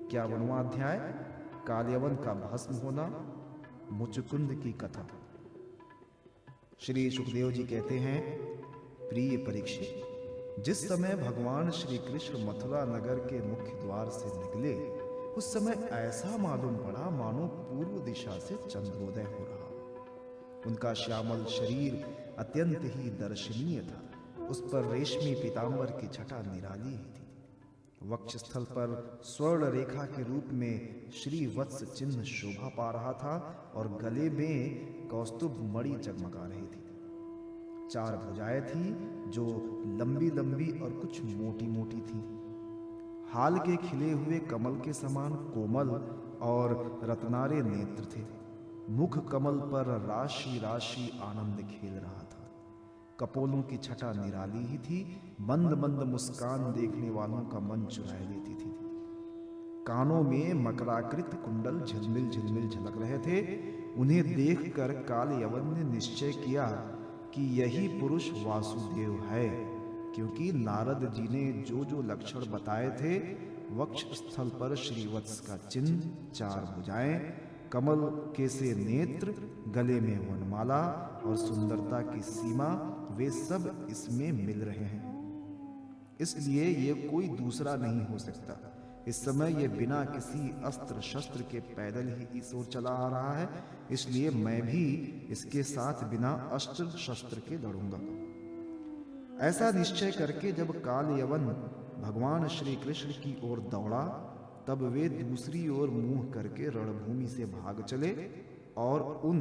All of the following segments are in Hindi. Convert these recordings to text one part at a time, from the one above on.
51वां अध्याय, कालयवन का भस्म होना, मुचुकुंद की कथा। श्री सुखदेव जी कहते हैं, प्रिय परीक्षित, जिस समय भगवान श्री कृष्ण मथुरा नगर के मुख्य द्वार से निकले, उस समय ऐसा मालूम पड़ा मानो पूर्व दिशा से चंद्रोदय हो रहा। उनका श्यामल शरीर अत्यंत ही दर्शनीय था। उस पर रेशमी पीतांबर की छटा निराली ही थी। वक्षस्थल पर स्वर्ण रेखा के रूप में श्री वत्स चिन्ह शोभा पा रहा था और गले में कौस्तुभ मणि जगमगा रही थी। 4 भुजाएं थी जो लंबी लंबी और कुछ मोटी मोटी थी। हाल के खिले हुए कमल के समान कोमल और रत्नारे नेत्र थे। मुख कमल पर राशि राशि आनंद खेल रहा था। कपोलों की छटा निराली ही थी। मंद मंद मुस्कान देखने वालों का मन चुराए लेती थी। कानों में मकराकृत कुंडल झिलमिल झिलमिल झलक रहे थे। उन्हें देखकर कालयवन ने निश्चय किया कि यही पुरुष वासुदेव है, क्योंकि नारद जी ने जो जो लक्षण बताए थे, वक्ष स्थल पर श्रीवत्स का चिन्ह, 4 भुजाएं, कमल के से नेत्र, गले में वनमाला और सुंदरता की सीमा, वे सब इसमें मिल रहे हैं। इसलिए ये कोई दूसरा नहीं हो सकता। इस समय ये बिना किसी अस्त्र शस्त्र के पैदल ही इस ओर चला आ रहा है, इसलिए मैं भी इसके साथ बिना अस्त्र शस्त्र के लड़ूंगा। ऐसा निश्चय करके जब कालयवन भगवान श्री कृष्ण की ओर दौड़ा, तब वे दूसरी ओर मुंह करके रणभूमि से भाग चले और उन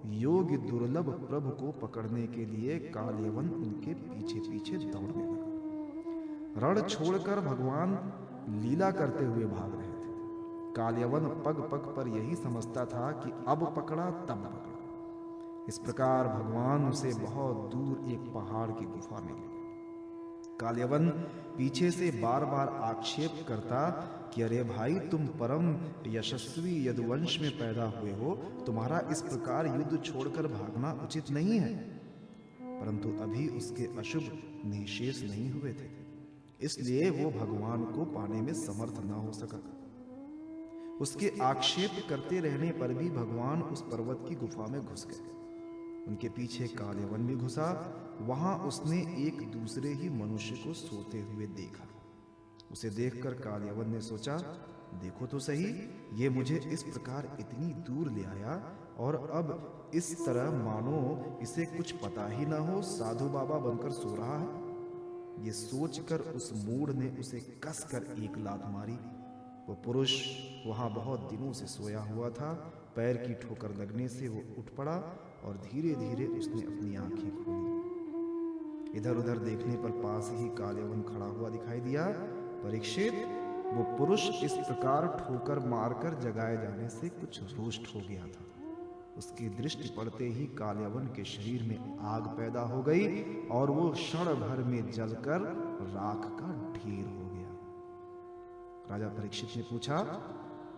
योग्य दुर्लभ प्रभु को पकड़ने के लिए कालयवन उनके पीछे पीछे दौड़ने लगा। रण छोड़कर भगवान लीला करते हुए भाग रहे थे। कालयवन पग पग पर यही समझता था कि अब पकड़ा तब पकड़ा। इस प्रकार भगवान उसे बहुत दूर एक पहाड़ की गुफा में ले गए। कालयवन पीछे से बार बार आक्षेप करता कि अरे भाई, तुम परम यशस्वी यदुवंश में पैदा हुए हो, तुम्हारा इस प्रकार युद्ध छोड़कर भागना उचित नहीं है। परंतु अभी उसके अशुभ निशेष नहीं हुए थे, इसलिए वो भगवान को पाने में समर्थ न हो सका। उसके आक्षेप करते रहने पर भी भगवान उस पर्वत की गुफा में घुस गए। उनके पीछे कालयवन भी घुसा। वहां उसने एक दूसरे ही मनुष्य को सोते हुए देखा। उसे देखकर कालयवन ने सोचा, देखो तो सही, ये मुझे इस प्रकार इतनी दूर ले आया और अब इस तरह मानो इसे कुछ पता ही ना हो साधु बाबा बनकर सो रहा है। ये सोचकर उस मूढ़ ने उसे कसकर एक लात मारी। वो पुरुष वहां बहुत दिनों से सोया हुआ था। पैर की ठोकर लगने से वो उठ पड़ा और धीरे धीरे उसने अपनी आंखें खोली। इधर उधर देखने पर पास ही कालयवन खड़ा हुआ दिखाई दिया। परीक्षित, वो पुरुष इस प्रकार ठोकर मारकर जगाए जाने से कुछ रुष्ट हो गया था। उसकी दृष्टि पड़ते ही कालयवन के शरीर में आग पैदा हो गई और वो क्षण भर में जलकर राख का ढेर हो गया। राजा परीक्षित ने पूछा,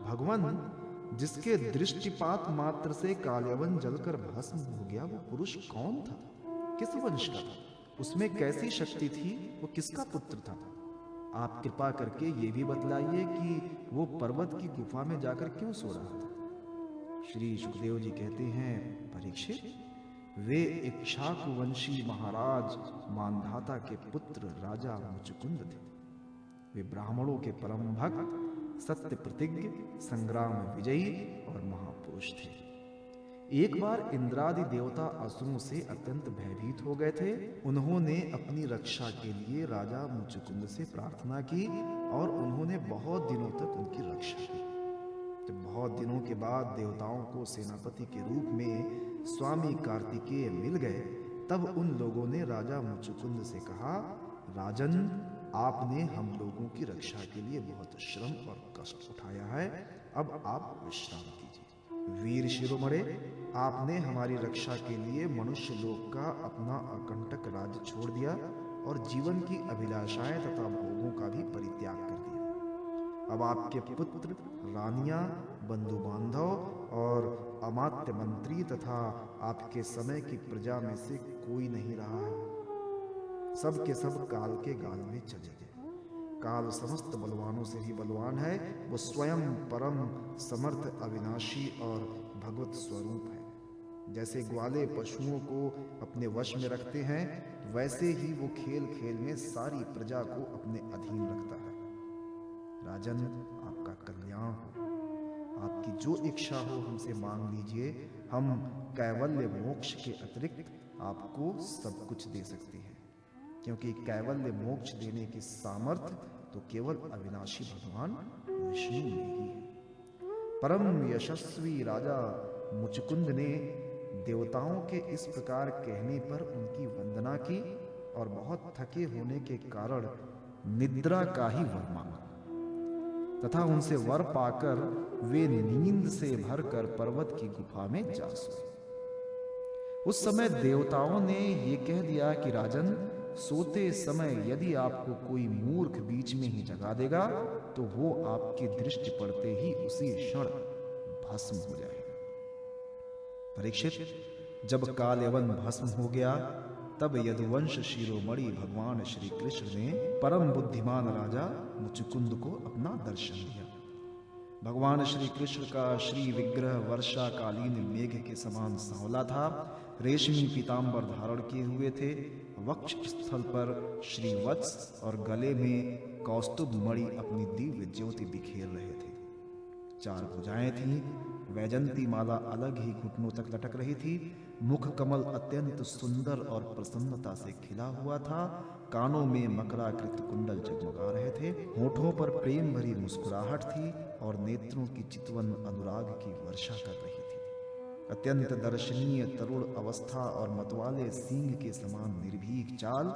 भगवान, जिसके दृष्टिपात मात्र से कालयवन जलकर भस्म हो गया, वो पुरुष कौन था? किस वंश का था? उसमें कैसी शक्ति थी? वो किसका पुत्र था? आप कृपा करके ये भी बतलाइए कि वो पर्वत की गुफा में जाकर क्यों सो रहा था? श्री सुखदेव जी कहते हैं, परीक्षित, वे इक्ष्वाकुवंशी महाराज मांधाता के पुत्र राजा मुचुकुंद थे। वे ब्राह्मणों के परम भक्त, सत्य प्रतिज्ञ, संग्राम विजयी और महापुरुष थे। एक बार इंद्रादि देवता असुरों से अत्यंत भयभीत हो गए थे। उन्होंने अपनी रक्षा के लिए राजा मुचुकुंद से प्रार्थना की और उन्होंने बहुत दिनों तक उनकी रक्षा की। जब बहुत दिनों के बाद देवताओं को सेनापति के रूप में स्वामी कार्तिकेय मिल गए, तब उन लोगों ने राजा मुचुकुंद से कहा, राजन, आपने हम लोगों की रक्षा के लिए बहुत श्रम और कष्ट उठाया है, अब आप विश्राम कीजिए। वीर शिरोमणे, आपने हमारी रक्षा के लिए मनुष्य लोक का अपना अकंटक राज्य छोड़ दिया और जीवन की अभिलाषाएं तथा भोगों का भी परित्याग कर दिया। अब आपके पुत्र, रानियां, बंधु बांधव और अमात्य मंत्री तथा आपके समय की प्रजा में से कोई नहीं रहा है। सब के सब काल के गाल में चले गए। काल समस्त बलवानों से भी बलवान है। वो स्वयं परम समर्थ, अविनाशी और भगवत स्वरूप है। जैसे ग्वाले पशुओं को अपने वश में रखते हैं, वैसे ही वो खेल खेल में सारी प्रजा को अपने अधीन रखता है। राजन, आपका कल्याण हो। आपकी जो इच्छा हो हमसे मांग लीजिए। हम कैवल्य मोक्ष के अतिरिक्त आपको सब कुछ दे सकते हैं, क्योंकि कैवल्य मोक्ष देने की सामर्थ्य तो केवल अविनाशी भगवान विष्णु में ही है। परम यशस्वी राजा मुचकुंद ने देवताओं के इस प्रकार कहने पर उनकी वंदना की और बहुत थके होने के कारण निद्रा का ही वर मांगा तथा उनसे वर पाकर वे नींद से भरकर पर्वत की गुफा में जा सोए। उस समय देवताओं ने ये कह दिया कि राजन, सोते समय यदि आपको कोई मूर्ख बीच में ही जगा देगा तो वो आपकी दृष्टि पड़ते ही उसी क्षण भस्म हो जाएगा। परीक्षित, जब कालयवन भस्म हो गया तब यदुवंश शिरोमणि भगवान श्री कृष्ण ने परम बुद्धिमान राजा मुचुकुंद को अपना दर्शन दिया। भगवान श्री कृष्ण का श्री विग्रह वर्षाकालीन मेघ के समान सांवला था। रेशमी पीतांबर धारण किए हुए थे। वक्ष स्थल पर श्रीवत्स और गले में कौस्तुभ मणि अपनी दिव्य ज्योति बिखेर रहे थे। 4 भुजाएं थीं। वैजंती माला अलग ही घुटनों तक लटक रही थी। मुख कमल अत्यंत सुंदर और प्रसन्नता से खिला हुआ था। कानों में मकराकृत कुंडल जगमगा रहे थे। होठों पर प्रेम भरी मुस्कुराहट थी और नेत्रों की चितवन अनुराग की वर्षा कर रही थी। अत्यंत दर्शनीय तरुण अवस्था और मतवाले सींग के समान निर्भीक चाल।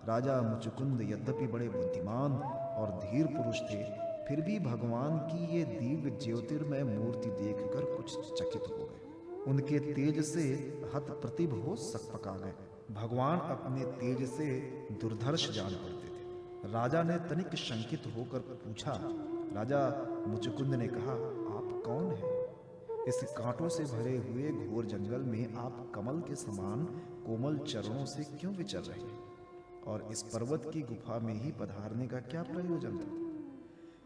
राजा मुचुकुंद यद्यपि बड़े बुद्धिमान और धीर पुरुष थे, फिर भी भगवान की ये दिव्य ज्योतिर्मय मूर्ति देखकर कुछ चकित हो गए। उनके तेज से हत प्रतिभ हो सकपका गए। भगवान अपने तेज से दुर्धर्ष जान पड़ते थे। राजा ने तनिक शंकित होकर पूछा। राजा मुचुकुंद ने कहा, आप कौन हैं? इस कांटों से भरे हुए घोर जंगल में आप कमल के समान कोमल चरणों से क्यों विचर रहे हैं? और इस पर्वत की गुफा में ही पधारने का क्या प्रयोजन था?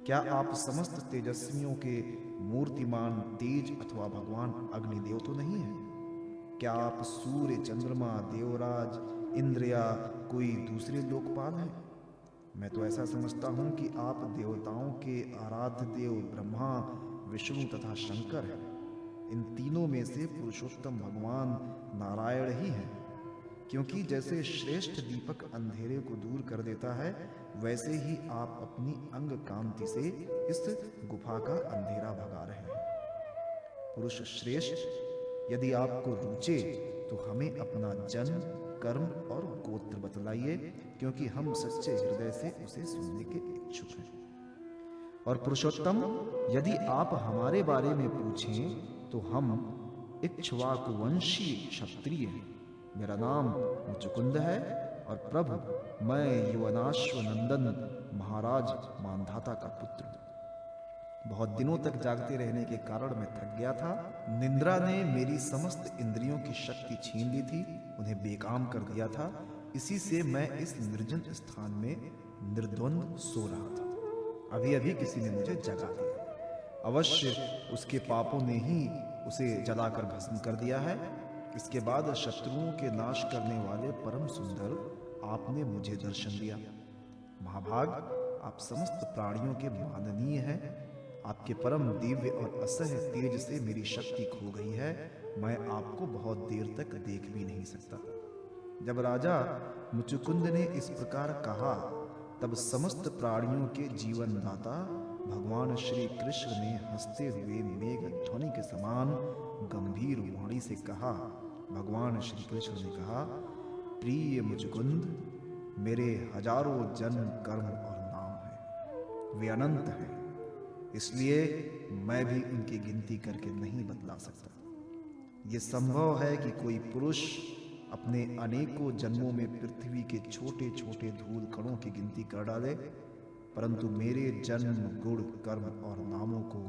क्या आप समस्त तेजस्वियों के मूर्तिमान तेज अथवा भगवान अग्निदेव तो नहीं है? क्या आप सूर्य, चंद्रमा, देवराज, इंद्र या कोई दूसरे लोकपाल हैं? मैं तो ऐसा समझता हूं कि आप देवताओं के आराध्य देव ब्रह्मा, विष्णु तथा शंकर हैं। इन तीनों में से पुरुषोत्तम भगवान नारायण ही हैं, क्योंकि जैसे श्रेष्ठ दीपक अंधेरे को दूर कर देता है, वैसे ही आप अपनी अंग कांति से इस गुफा का अंधेरा भगा रहे हैं। पुरुष श्रेष्ठ, यदि आपको रुचे तो हमें अपना जन्म, कर्म और गोत्र बतलाइए, क्योंकि हम सच्चे हृदय से उसे सुनने के इच्छुक हैं। और पुरुषोत्तम, यदि आप हमारे बारे में पूछें तो हम इक्ष्वाकुवंशी क्षत्रिय हैं। मेरा नाम मुचुकुंद है और प्रभु, मैं युवनाश्वनंदन महाराज मांधाता का पुत्र हूँ। बहुत दिनों तक जागते रहने के कारण मैं थक गया था। निद्रा ने मेरी समस्त इंद्रियों की शक्ति छीन ली थी, उन्हें बेकाम कर दिया था। इसी से मैं इस निर्जन स्थान में निर्द्वंद सो रहा था। अभी अभी किसी ने मुझे जगा दिया। अवश्य उसके पापों ने ही उसे जलाकर भस्म कर दिया है। इसके बाद शत्रुओं के नाश करने वाले परम सुंदर आपने मुझे दर्शन दिया। महाभाग, आप समस्त प्राणियों के माननीय हैं। आपके परम दिव्य और असह्य तेज से मेरी शक्ति खो गई है। मैं आपको बहुत देर तक देख भी नहीं सकता। जब राजा मुचुकुंद ने इस प्रकार कहा, तब समस्त प्राणियों के जीवनदाता भगवान श्री कृष्ण ने हंसते हुए मेघ ध्वनि के समान गंभीर वाणी से कहा। भगवान श्री कृष्ण ने कहा, प्रिय मुचुकुंद, मेरे हजारों जन्म, कर्म और नाम हैं। वे अनंत हैं, इसलिए मैं भी उनकी गिनती करके नहीं बतला सकता। ये संभव है कि कोई पुरुष अपने अनेकों जन्मों में पृथ्वी के छोटे छोटे धूल कणों की गिनती कर डाले, परंतु मेरे जन्म, गुण, कर्म और नामों को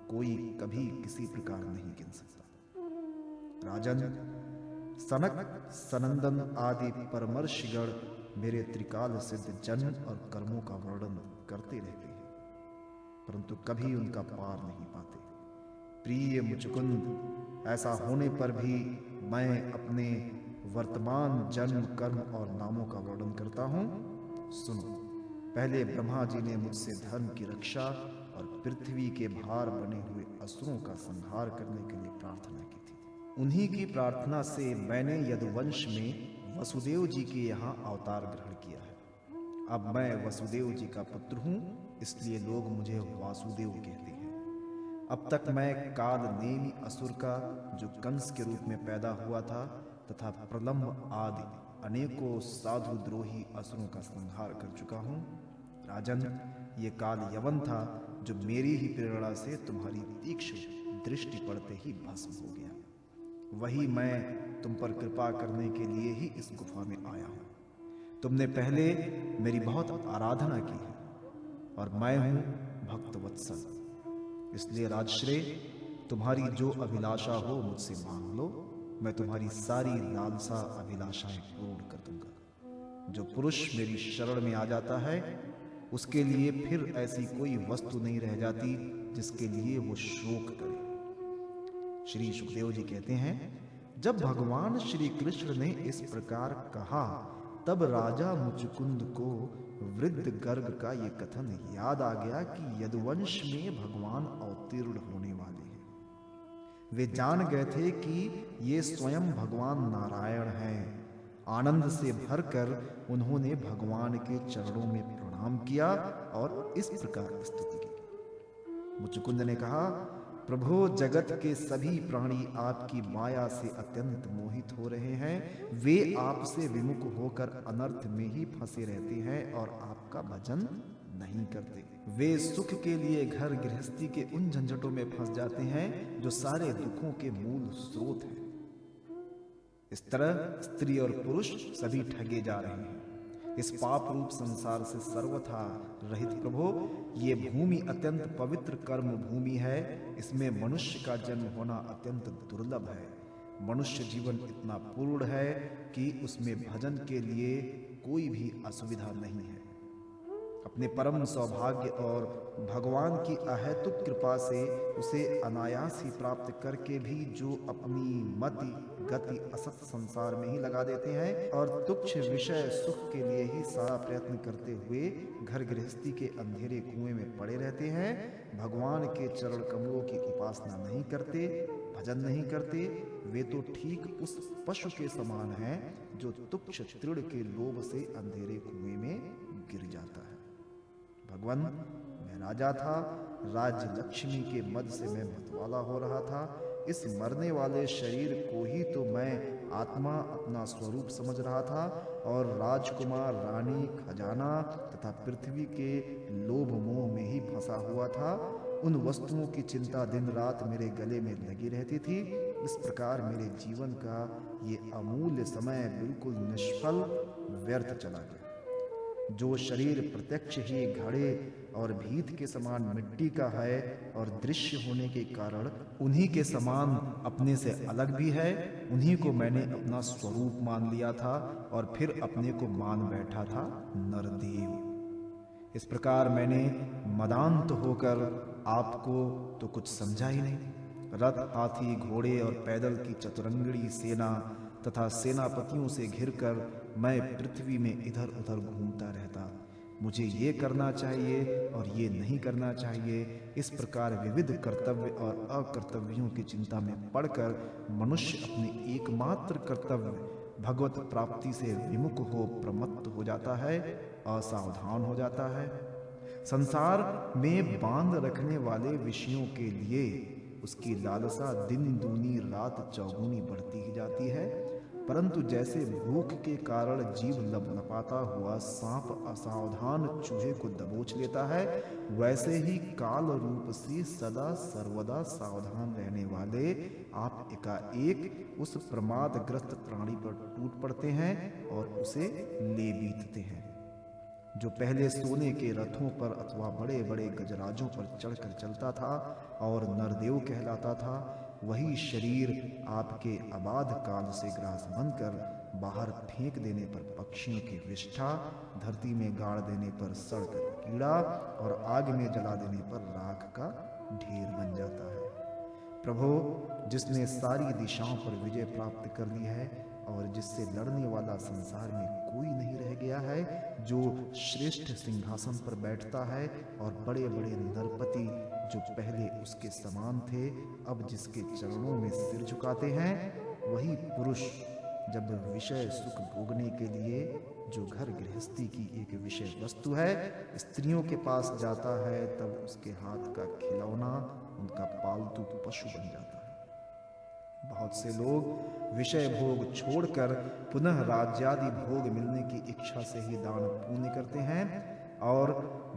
कोई कभी किसी प्रकार नहीं गिन सकता। राजन, सनक, सनंदन आदि परमर्षिगण मेरे त्रिकाल सिद्ध जन्म और कर्मों का वर्णन करते रहते हैं, परंतु कभी उनका पार नहीं पाते। प्रिय मुचुकुंद, ऐसा होने पर भी मैं अपने वर्तमान जन्म, कर्म और नामों का वर्णन करता हूं। सुनो। पहले ब्रह्मा जी ने मुझसे धर्म की रक्षा और पृथ्वी के भार बने हुए असुरों का संहार करने के लिए प्रार्थना की थी। उन्हीं की प्रार्थना से मैंने यदुवंश में वसुदेव जी के यहाँ अवतार ग्रहण किया है। अब मैं वसुदेव जी का पुत्र हूँ, इसलिए लोग मुझे वासुदेव कहते हैं। अब तक मैं काल नेमी असुर का, जो कंस के रूप में पैदा हुआ था, तथा प्रलंब आदि अनेकों साधु द्रोही असुरों का संहार कर चुका हूँ। राजन, ये काल यवन था जो मेरी ही प्रेरणा से तुम्हारी तीक्ष्ण दृष्टि पड़ते ही भस्म हो गया। वही मैं तुम पर कृपा करने के लिए ही इस गुफा में आया हूँ। तुमने पहले मेरी बहुत आराधना की है और मैं हूँ भक्त वत्सल, इसलिए राजश्रेय, तुम्हारी जो अभिलाषा हो मुझसे मांग लो। मैं तुम्हारी सारी लालसा अभिलाषाएं पूर्ण कर दूंगा। जो पुरुष मेरी शरण में आ जाता है, उसके लिए फिर ऐसी कोई वस्तु नहीं रह जाती जिसके लिए वो शोक करे। श्री सुखदेव जी कहते हैं, जब भगवान श्री कृष्ण ने इस प्रकार कहा, तब राजा मुचुकुंद को वृद्ध गर्ग का ये कथन याद आ गया कि यदुवंश में भगवान अवतीर्ण होने वाले हैं। वे जान गए थे कि ये स्वयं भगवान नारायण हैं। आनंद से भरकर उन्होंने भगवान के चरणों में प्रणाम किया और इस प्रकार स्तुति की। मुचुकुंद ने कहा, प्रभु, जगत के सभी प्राणी आपकी माया से अत्यंत मोहित हो रहे हैं। वे आपसे विमुख होकर अनर्थ में ही फंसे रहते हैं और आपका भजन नहीं करते। वे सुख के लिए घर गृहस्थी के उन झंझटों में फंस जाते हैं जो सारे दुखों के मूल स्रोत हैं। इस तरह स्त्री और पुरुष सभी ठगे जा रहे हैं। इस पाप रूप संसार से सर्वथा रहित प्रभु, ये भूमि अत्यंत पवित्र कर्म भूमि है। इसमें मनुष्य का जन्म होना अत्यंत दुर्लभ है। मनुष्य जीवन इतना पूर्ण है कि उसमें भजन के लिए कोई भी असुविधा नहीं है। अपने परम सौभाग्य और भगवान की अहेतुक कृपा से उसे अनायास ही प्राप्त करके भी जो अपनी मति गति असत संसार में ही लगा देते हैं और तुच्छ विषय सुख के लिए ही सारा प्रयत्न करते हुए घर गृहस्थी के अंधेरे कुएं में पड़े रहते हैं, भगवान के चरण कमलों की उपासना नहीं करते, भजन नहीं करते, वे तो ठीक उस पशु के समान हैं जो तुच्छ तृण के लोभ से अंधेरे कुएं में गिर जाता है। भगवान, मैं राजा था, राज्य लक्ष्मी के मद से मैं मतवाला हो रहा था। इस मरने वाले शरीर को ही तो मैं आत्मा अपना स्वरूप समझ रहा था और राजकुमार, रानी, खजाना तथा पृथ्वी के लोभ मोह में ही फंसा हुआ था। उन वस्तुओं की चिंता दिन रात मेरे गले में लगी रहती थी। इस प्रकार मेरे जीवन का ये अमूल्य समय बिल्कुल निष्फल व्यर्थ चला गया। जो शरीर प्रत्यक्ष ही घड़े और भीत के समान मिट्टी का है और दृश्य होने के कारण उन्हीं के समान अपने से अलग भी है, उन्हीं को मैंने अपना स्वरूप मान लिया था और फिर अपने को मान बैठा था नरदेव। इस प्रकार मैंने मदान्त होकर आपको तो कुछ समझा ही नहीं। रथ, हाथी, घोड़े और पैदल की चतुरंगड़ी सेना तथा सेनापतियों से घिरकर मैं पृथ्वी में इधर उधर घूमता रहता। मुझे ये करना चाहिए और ये नहीं करना चाहिए, इस प्रकार विविध कर्तव्य और अकर्तव्यों की चिंता में पड़कर मनुष्य अपने एकमात्र कर्तव्य भगवत प्राप्ति से विमुख हो प्रमत्त हो जाता है, असावधान हो जाता है। संसार में बांध रखने वाले विषयों के लिए उसकी लालसा दिन दूनी रात चौगुनी बढ़ती ही जाती है, परंतु जैसे भूख के कारण जीव लपलपाता हुआ सांप असावधान चूहे को दबोच लेता है, वैसे ही काल रूप से सदा सर्वदा सावधान रहने वाले आप एकाएक उस प्रमादग्रस्त प्राणी पर टूट पड़ते हैं और उसे ले बीतते हैं। जो पहले सोने के रथों पर अथवा बड़े बड़े गजराजों पर चढ़कर चलता था और नरदेव कहलाता था, वही शरीर आपके अबाध काल से ग्रास बनकर बाहर फेंक देने पर पक्षियों की विष्ठा, धरती में गाड़ देने पर सड़कर कीड़ा और आग में जला देने पर राख का ढेर बन जाता है। प्रभु, जिसने सारी दिशाओं पर विजय प्राप्त कर ली है और जिससे लड़ने वाला संसार में कोई नहीं रह गया है, जो श्रेष्ठ सिंहासन पर बैठता है और बड़े बड़े नरपति जो पहले उसके समान थे अब जिसके चरणों में सिर झुकाते हैं, वही पुरुष जब विषय सुख भोगने के लिए जो घर गृहस्थी की एक विषय वस्तु है स्त्रियों के पास जाता है, तब उसके हाथ का खिलौना उनका पालतू पशु बन जाता है। बहुत से लोग विषय भोग छोड़कर पुनः राज्यादि भोग मिलने की इच्छा से ही दान पुण्य करते हैं और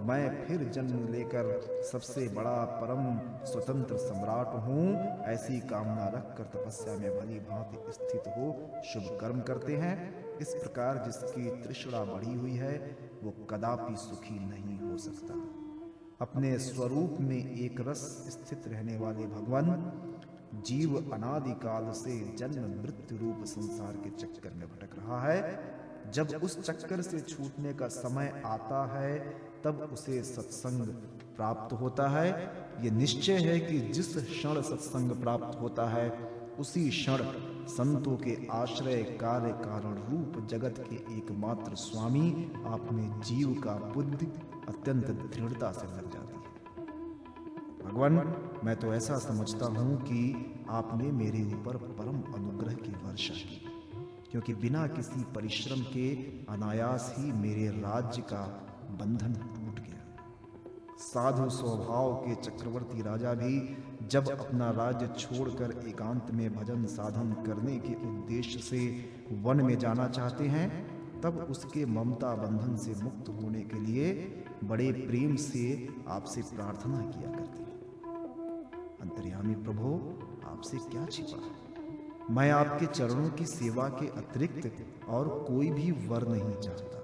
मैं फिर जन्म लेकर सबसे बड़ा परम स्वतंत्र सम्राट हूँ ऐसी कामना रखकर तपस्या में भली भांति स्थित हो शुभ कर्म करते हैं। इस प्रकार जिसकी तृष्णा बढ़ी हुई है वो कदापि सुखी नहीं हो सकता। अपने स्वरूप में एक रस स्थित रहने वाले भगवान जीव अनादि काल से जन्म मृत्यु रूप संसार के चक्कर में भटक रहा है। जब उस चक्कर से छूटने का समय आता है तब उसे सत्संग प्राप्त होता है। ये निश्चय है कि जिस क्षण सत्संग प्राप्त होता है उसी क्षण संतों के आश्रय कार्य कारण रूप जगत के एकमात्र स्वामी आप में जीव का बुद्धि अत्यंत दृढ़ता से लग जाती है। भगवान, मैं तो ऐसा समझता हूं कि आपने मेरे ऊपर परम अनुग्रह की वर्षा की, क्योंकि बिना किसी परिश्रम के अनायास ही मेरे राज्य का बंधन टूट गया। साधु स्वभाव के चक्रवर्ती राजा भी जब अपना राज्य छोड़कर एकांत में भजन साधन करने के उद्देश्य से वन में जाना चाहते हैं, तब उसके ममता बंधन से मुक्त होने के लिए बड़े प्रेम से आपसे प्रार्थना किया करते हैं। अंतर्यामी प्रभु, आपसे क्या छिपा है? मैं आपके चरणों की सेवा के अतिरिक्त और कोई भी वर नहीं चाहता,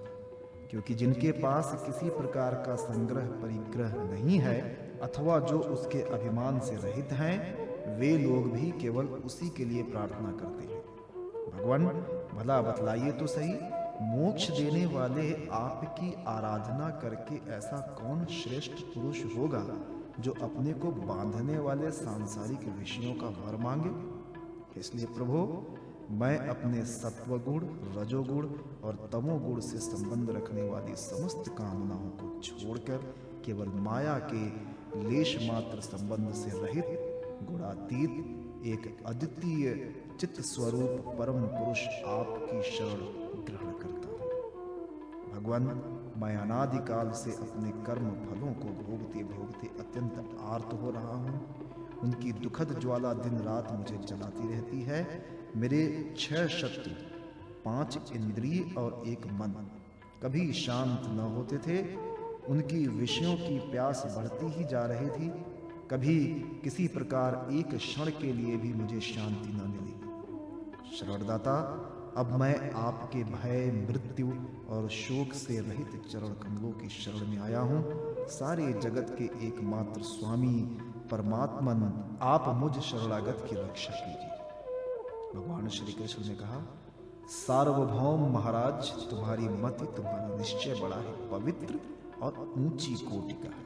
क्योंकि जिनके पास किसी प्रकार का संग्रह परिग्रह नहीं है अथवा जो उसके अभिमान से रहित हैं, वे लोग भी केवल उसी के लिए प्रार्थना करते हैं। भगवान, भला बतलाइए तो सही, मोक्ष देने वाले आपकी आराधना करके ऐसा कौन श्रेष्ठ पुरुष होगा जो अपने को बांधने वाले सांसारिक विषयों का वर मांगे? इसलिए प्रभु, मैं अपने सत्वगुण, रजोगुण और तमोगुण से संबंध रखने वाली समस्त कामनाओं को छोड़कर केवल माया के लेश मात्र संबंध से रहित गुणातीत एक अद्वितीय चित्त स्वरूप परम पुरुष आपकी शरण ग्रहण करता हूँ। भगवान, मैं अनादिकाल से अपने कर्म फलों को भोगते भोगते अत्यंत आर्त हो रहा हूँ। उनकी दुखद ज्वाला दिन रात मुझे जलाती रहती है। मेरे 6 शत्रु, 5 इंद्रिय और 1 मन कभी शांत न होते थे। उनकी विषयों की प्यास बढ़ती ही जा रही थी। कभी किसी प्रकार एक क्षण के लिए भी मुझे शांति न मिली। शरणदाता, अब मैं आपके भय, मृत्यु और शोक से रहित चरण कमलों की शरण में आया हूँ। सारे जगत के एकमात्र स्वामी परमात्मन, आप मुझ शरणागत की रक्षा कीजिए। भगवान श्री कृष्ण ने कहा, सार्वभौम महाराज, तुम्हारी मति, तुम्हारा निश्चय बड़ा ही पवित्र और ऊंची कोटि का है।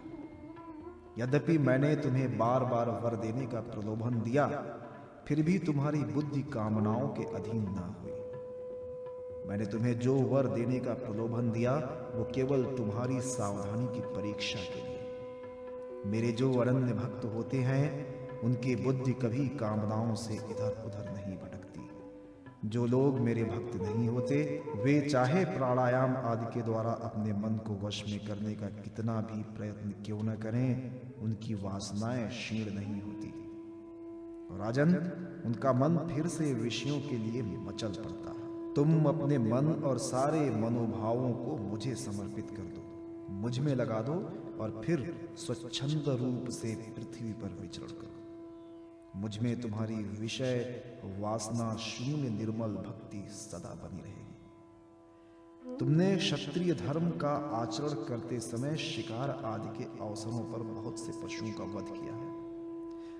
यद्यपि मैंने तुम्हें बार बार वर देने का प्रलोभन दिया, फिर भी तुम्हारी बुद्धि कामनाओं के अधीन न हुई। मैंने तुम्हें जो वर देने का प्रलोभन दिया वो केवल तुम्हारी सावधानी की परीक्षा के लिए। मेरे जो अनन्य भक्त होते हैं उनकी बुद्धि कभी कामनाओं से इधर उधर नहीं भटकती। जो लोग मेरे भक्त नहीं होते वे चाहे प्राणायाम आदि के द्वारा अपने मन को वश में करने का कितना भी प्रयत्न क्यों न करें, उनकी वासनाएं क्षीण नहीं होती। राजन, उनका मन फिर से विषयों के लिए मचल पड़ता है। तुम अपने मन और सारे मनोभावों को मुझे समर्पित कर दो, मुझ में लगा दो और फिर स्वच्छंद रूप से पृथ्वी पर विचरण करो। मुझ में तुम्हारी विषय वासना शून्य निर्मल भक्ति सदा बनी रहेगी। तुमने क्षत्रिय धर्म का आचरण करते समय शिकार आदि के अवसरों पर बहुत से पशुओं का वध किया है।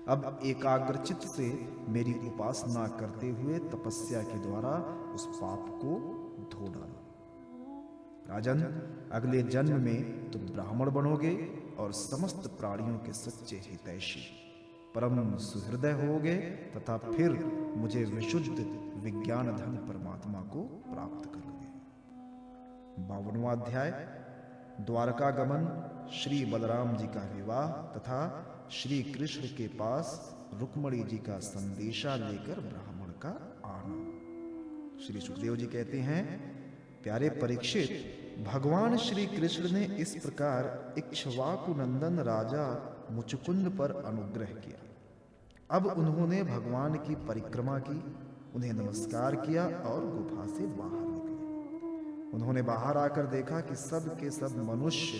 अब एकाग्रचित्त से मेरी उपासना करते हुए तपस्या के द्वारा उस पाप को धो डालो। राजन, अगले जन्म में तुम ब्राह्मण बनोगे और समस्त प्राणियों के सच्चे हितैषी, परम सुहृदय होगे तथा फिर मुझे विशुद्ध विज्ञान धन परमात्मा को प्राप्त करोगे। 52वां अध्याय द्वारका गमन, श्री बलराम जी का विवाह तथा श्री कृष्ण के पास रुक्मणी जी का संदेशा लेकर ब्राह्मण का आना। श्री सुखदेव जी कहते हैं, प्यारे परीक्षित, भगवान श्री कृष्ण ने इस प्रकार इक्ष्वाकु नंदन राजा मुचुकुंद पर अनुग्रह किया। अब उन्होंने भगवान की परिक्रमा की, उन्हें नमस्कार किया और गुफा से बाहर निकले। उन्होंने बाहर आकर देखा कि सब के सब मनुष्य,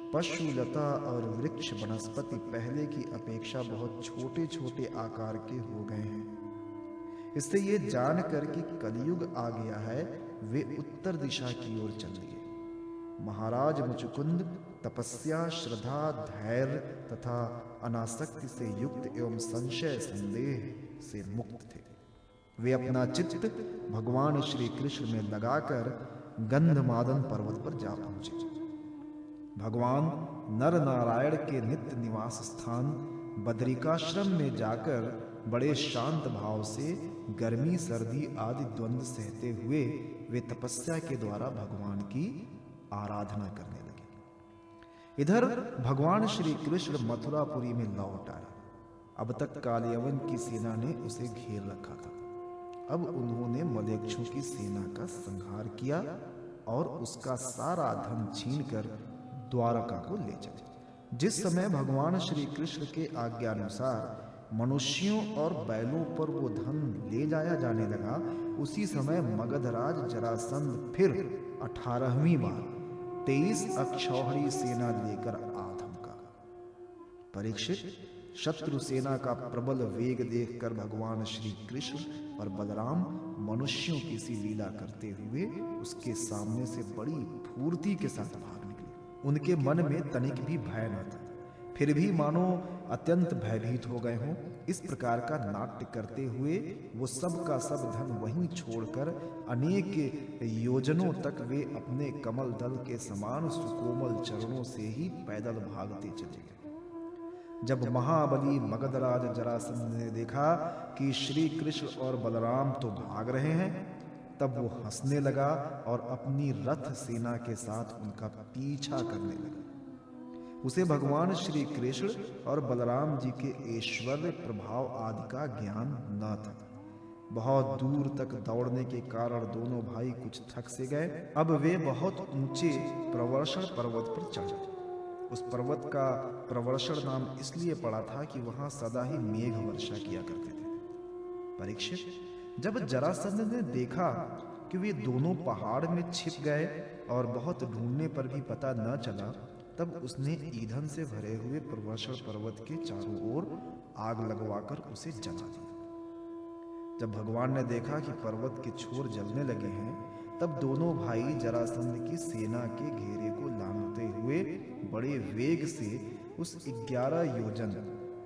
पशु, लता और वृक्ष वनस्पति पहले की अपेक्षा बहुत छोटे छोटे आकार के हो गए हैं। इससे ये जानकर कि कलयुग आ गया है, वे उत्तर दिशा की ओर चल दिए। महाराज मुचुकुंद तपस्या, श्रद्धा, धैर्य तथा अनासक्ति से युक्त एवं संशय संदेह से मुक्त थे। वे अपना चित्त भगवान श्री कृष्ण में लगाकर गंधमादन पर्वत पर जा पहुंचे। भगवान नर नारायण के नित्य निवास स्थान बद्रिकाश्रम में जाकर बड़े शांत भाव से गर्मी सर्दी आदि द्वंद्व सहते हुए वे तपस्या के द्वारा भगवान की आराधना करने लगे। इधर भगवान श्री कृष्ण मथुरापुरी में लौट आए। अब तक कालयवन की सेना ने उसे घेर रखा था। अब उन्होंने मलेच्छु की सेना का संहार किया और उसका सारा धन छीनकर द्वारका को ले चले। जिस समय भगवान श्री कृष्ण के आज्ञानुसार मनुष्यों और बैलों पर वो धन ले जाया जाने लगा, उसी समय मगधराज जरासंध फिर 18वीं बार 23 अक्षौहिणी सेना लेकर आ धमका। परीक्षित, शत्रु सेना का प्रबल वेग देखकर भगवान श्री कृष्ण और बलराम मनुष्यों की सी लीला करते हुए उसके सामने से बड़ी फूर्ति के साथ भाग निकले। उनके मन में तनिक भी भय न था, फिर भी मानो अत्यंत भयभीत हो गए हों। इस प्रकार का नाट्य करते हुए वो सब का सब धन वहीं छोड़कर अनेक योजनों तक वे अपने कमल दल के समान सुकोमल चरणों से ही पैदल भागते चले गए। जब महाबली मगधराज जरासंध ने देखा कि श्री कृष्ण और बलराम तो भाग रहे हैं, तब वो हंसने लगा और अपनी रथ सेना के साथ उनका पीछा करने लगा। उसे भगवान श्री कृष्ण और बलराम जी के ऐश्वर्य प्रभाव आदि का ज्ञान न था। बहुत दूर तक दौड़ने के कारण दोनों भाई कुछ थक से गए। अब वे बहुत ऊंचे प्रवर्षण पर्वत पर चढ़े। उस पर्वत का प्रवर्षण नाम इसलिए पड़ा था कि वहां सदा ही मेघ वर्षा किया करते थे। परीक्षित, जब जरासंध ने देखा कि वे दोनों पहाड़ में छिप गए और बहुत ढूंढने पर भी पता न चला, तब उसने ईंधन से भरे हुए प्रवर्षण पर्वत के चारों ओर आग लगवाकर उसे जला दिया। जब भगवान ने देखा कि पर्वत के छोर जलने लगे हैं, तब दोनों भाई जरासंध की सेना के घेरे को लांघते हुए बड़े वेग से उस 11 योजन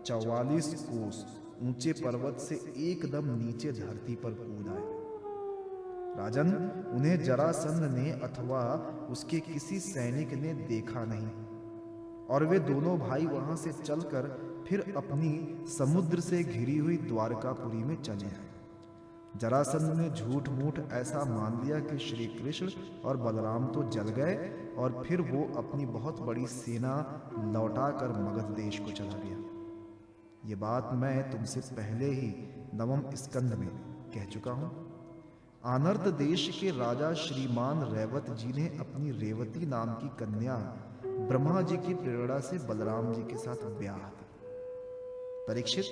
44 कोस ऊंचे पर्वत से एकदम नीचे धरती पर कूद आए। राजन, उन्हें जरासंध ने अथवा उसके किसी सैनिक ने देखा नहीं और वे दोनों भाई वहां से चलकर फिर अपनी समुद्र से घिरी हुई द्वारकापुरी में चले आए। जरासंध ने झूठ मूठ ऐसा मान लिया कि श्री कृष्ण और बलराम तो जल गए और फिर वो अपनी बहुत बड़ी सेना लौटाकर मगध देश को चला गया। ये बात मैं तुमसे पहले ही 9वें स्कंद में कह चुका हूं। आनर्त देश के राजा श्रीमान रेवत जी ने अपनी रेवती नाम की कन्या ब्रह्मा जी की प्रेरणा से बलराम जी के साथ ब्याह किया। परीक्षित,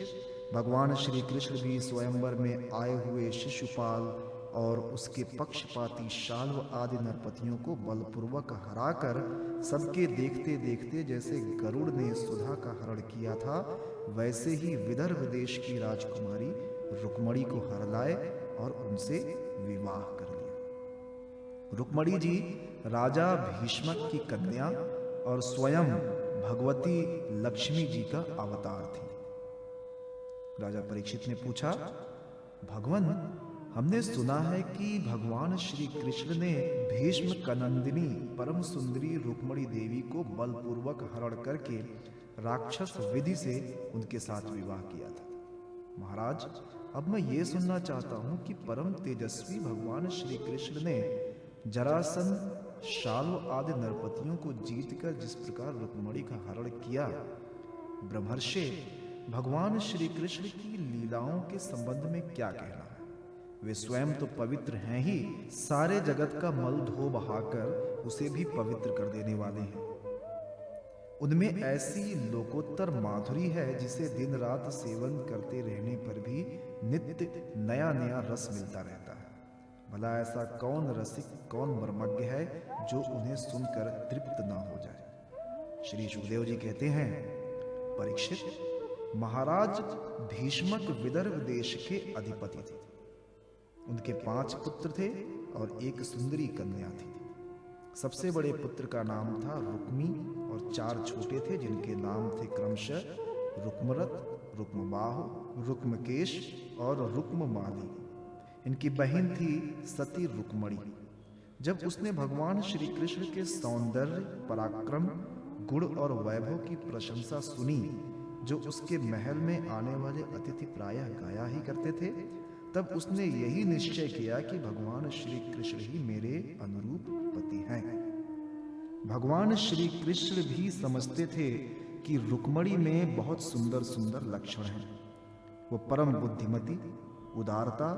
भगवान श्री कृष्ण भी स्वयंवर में आए हुए शिशुपाल और उसके पक्षपाती शाल्व आदि नरपतियों को बलपूर्वक हराकर सबके देखते देखते जैसे गरुड़ ने सुधा का हरण किया था, वैसे ही विदर्भ देश की राजकुमारी रुक्मणी को हर लाए और उनसे विवाह कर लिया। रुक्मणी जी राजा भीष्मक की कन्या और स्वयं भगवती लक्ष्मी जी का अवतार थी। राजा परीक्षित ने पूछा, भगवान, हमने सुना है कि भगवान श्री कृष्ण ने भीष्म कनंदिनी परम सुंदरी रुक्मणी देवी को बलपूर्वक हरण करके राक्षस विधि से उनके साथ विवाह किया था। महाराज, अब मैं ये सुनना चाहता हूं कि परम तेजस्वी भगवान श्री कृष्ण ने जरासंध, शाल्व आदि नरपतियों को जीतकर जिस प्रकार रुक्मणी का हरण किया, ब्रह्मर्षि, भगवान श्री कृष्ण की लीलाओं के संबंध में क्या कहना है? वे स्वयं तो पवित्र हैं ही, सारे जगत का मल धो बहाकर उसे भी पवित्र कर देने वाले हैं। उनमें ऐसी लोकोत्तर माधुरी है जिसे दिन रात सेवन करते रहने पर भी नित्य नया नया रस मिलता रहता है। भला ऐसा कौन रसिक, कौन मर्मज्ञ है जो उन्हें सुनकर तृप्त ना हो जाए? श्री सुखदेव जी कहते हैं, परीक्षित, महाराज भीष्मक विदर्भ देश के अधिपति थे। उनके 5 पुत्र थे और एक सुंदरी कन्या थी। सबसे बड़े पुत्र का नाम था रुक्मी और 4 छोटे थे जिनके नाम थे क्रमशः रुक्मरथ, रुक्मबाहु, रुक्मकेश और रुक्ममाली। इनकी बहन थी सती रुक्मणी। जब उसने भगवान श्री कृष्ण के सौंदर्य, पराक्रम, गुण और वैभव की प्रशंसा सुनी, जो उसके महल में आने वाले अतिथि प्रायः गाया ही करते थे, तब उसने यही निश्चय किया कि भगवान श्री कृष्ण ही मेरे अनुरूप पति हैं। भगवान श्री कृष्ण भी समझते थे कि रुक्मणी में बहुत सुंदर सुंदर लक्षण हैं। वो परम बुद्धिमती, उदारता,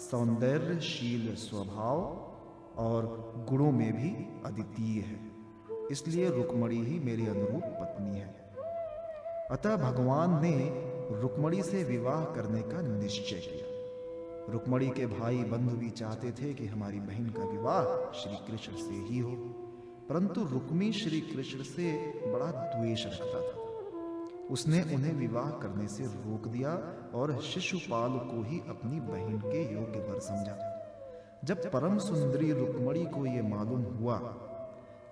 सौंदर्यशील स्वभाव और गुणों में भी अद्वितीय है, इसलिए रुक्मणी ही मेरी अनुरूप पत्नी है। अतः भगवान ने रुक्मणी से विवाह करने का निश्चय किया। रुक्मणी के भाई बंधु भी चाहते थे कि हमारी बहन का विवाह श्री कृष्ण से ही हो, परंतु रुक्मी श्री कृष्ण से बड़ा द्वेष रखता था। उसने उन्हें विवाह करने से रोक दिया और शिशुपाल को ही अपनी बहन के योग्य वर समझा। जब परम सुंदरी रुक्मणी को यह मालूम हुआ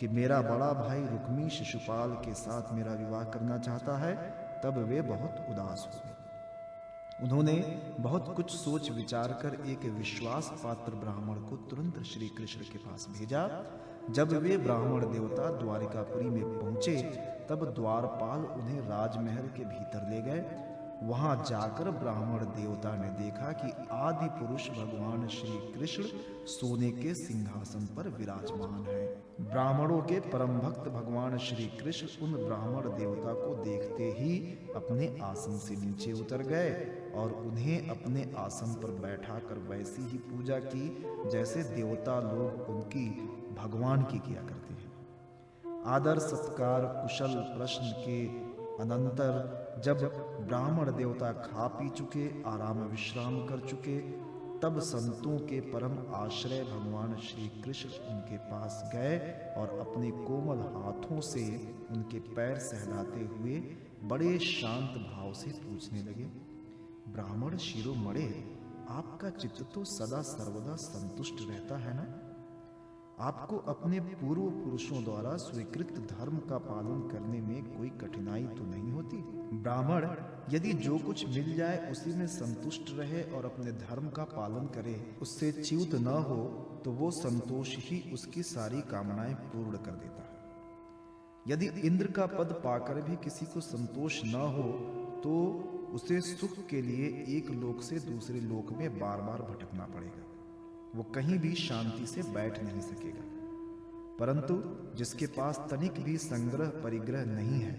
कि मेरा बड़ा भाई रुक्मी शिशुपाल के साथ मेरा विवाह करना चाहता है, तब वे बहुत उदास हुए। उन्होंने बहुत कुछ सोच विचार कर एक विश्वास पात्र ब्राह्मण को तुरंत श्री कृष्ण के पास भेजा। जब वे ब्राह्मण देवता द्वारिकापुरी में पहुंचे, तब द्वारपाल उन्हें राजमहल के भीतर ले गए। वहां जाकर ब्राह्मण देवता ने देखा कि आदि पुरुष भगवान श्री कृष्ण सोने के सिंहासन पर विराजमान है। ब्राह्मणों के परम भक्त भगवान श्री कृष्ण उन ब्राह्मण देवता को देखते ही अपने आसन से नीचे उतर गए और उन्हें अपने आसन पर बैठाकर वैसी ही पूजा की जैसे देवता लोग उनकी भगवान की किया करते हैं। आदर सत्कार कुशल प्रश्न के अनंतर जब ब्राह्मण देवता खा पी चुके, आराम विश्राम कर चुके, तब संतों के परम आश्रय भगवान श्री कृष्ण उनके पास गए और अपने कोमल हाथों से उनके पैर सहलाते हुए बड़े शांत भाव से पूछने लगे, ब्राह्मण शिरोमणे, आपका चित्त तो सदा सर्वदा संतुष्ट रहता है ना? आपको अपने पूर्व पुरुषों द्वारा स्वीकृत धर्म का पालन करने में कोई कठिनाई तो नहीं होती? ब्राह्मण यदि जो कुछ मिल जाए उसी में संतुष्ट रहे और अपने धर्म का पालन करे, उससे च्युत न हो, तो वो संतोष ही उसकी सारी कामनाएं पूर्ण कर देता है। यदि इंद्र का पद पाकर भी किसी को संतोष न हो, तो उसे सुख के लिए एक लोक से दूसरे लोक में बार बार भटकना पड़ेगा। वो कहीं भी शांति से बैठ नहीं सकेगा। परंतु जिसके पास तनिक भी संग्रह परिग्रह नहीं है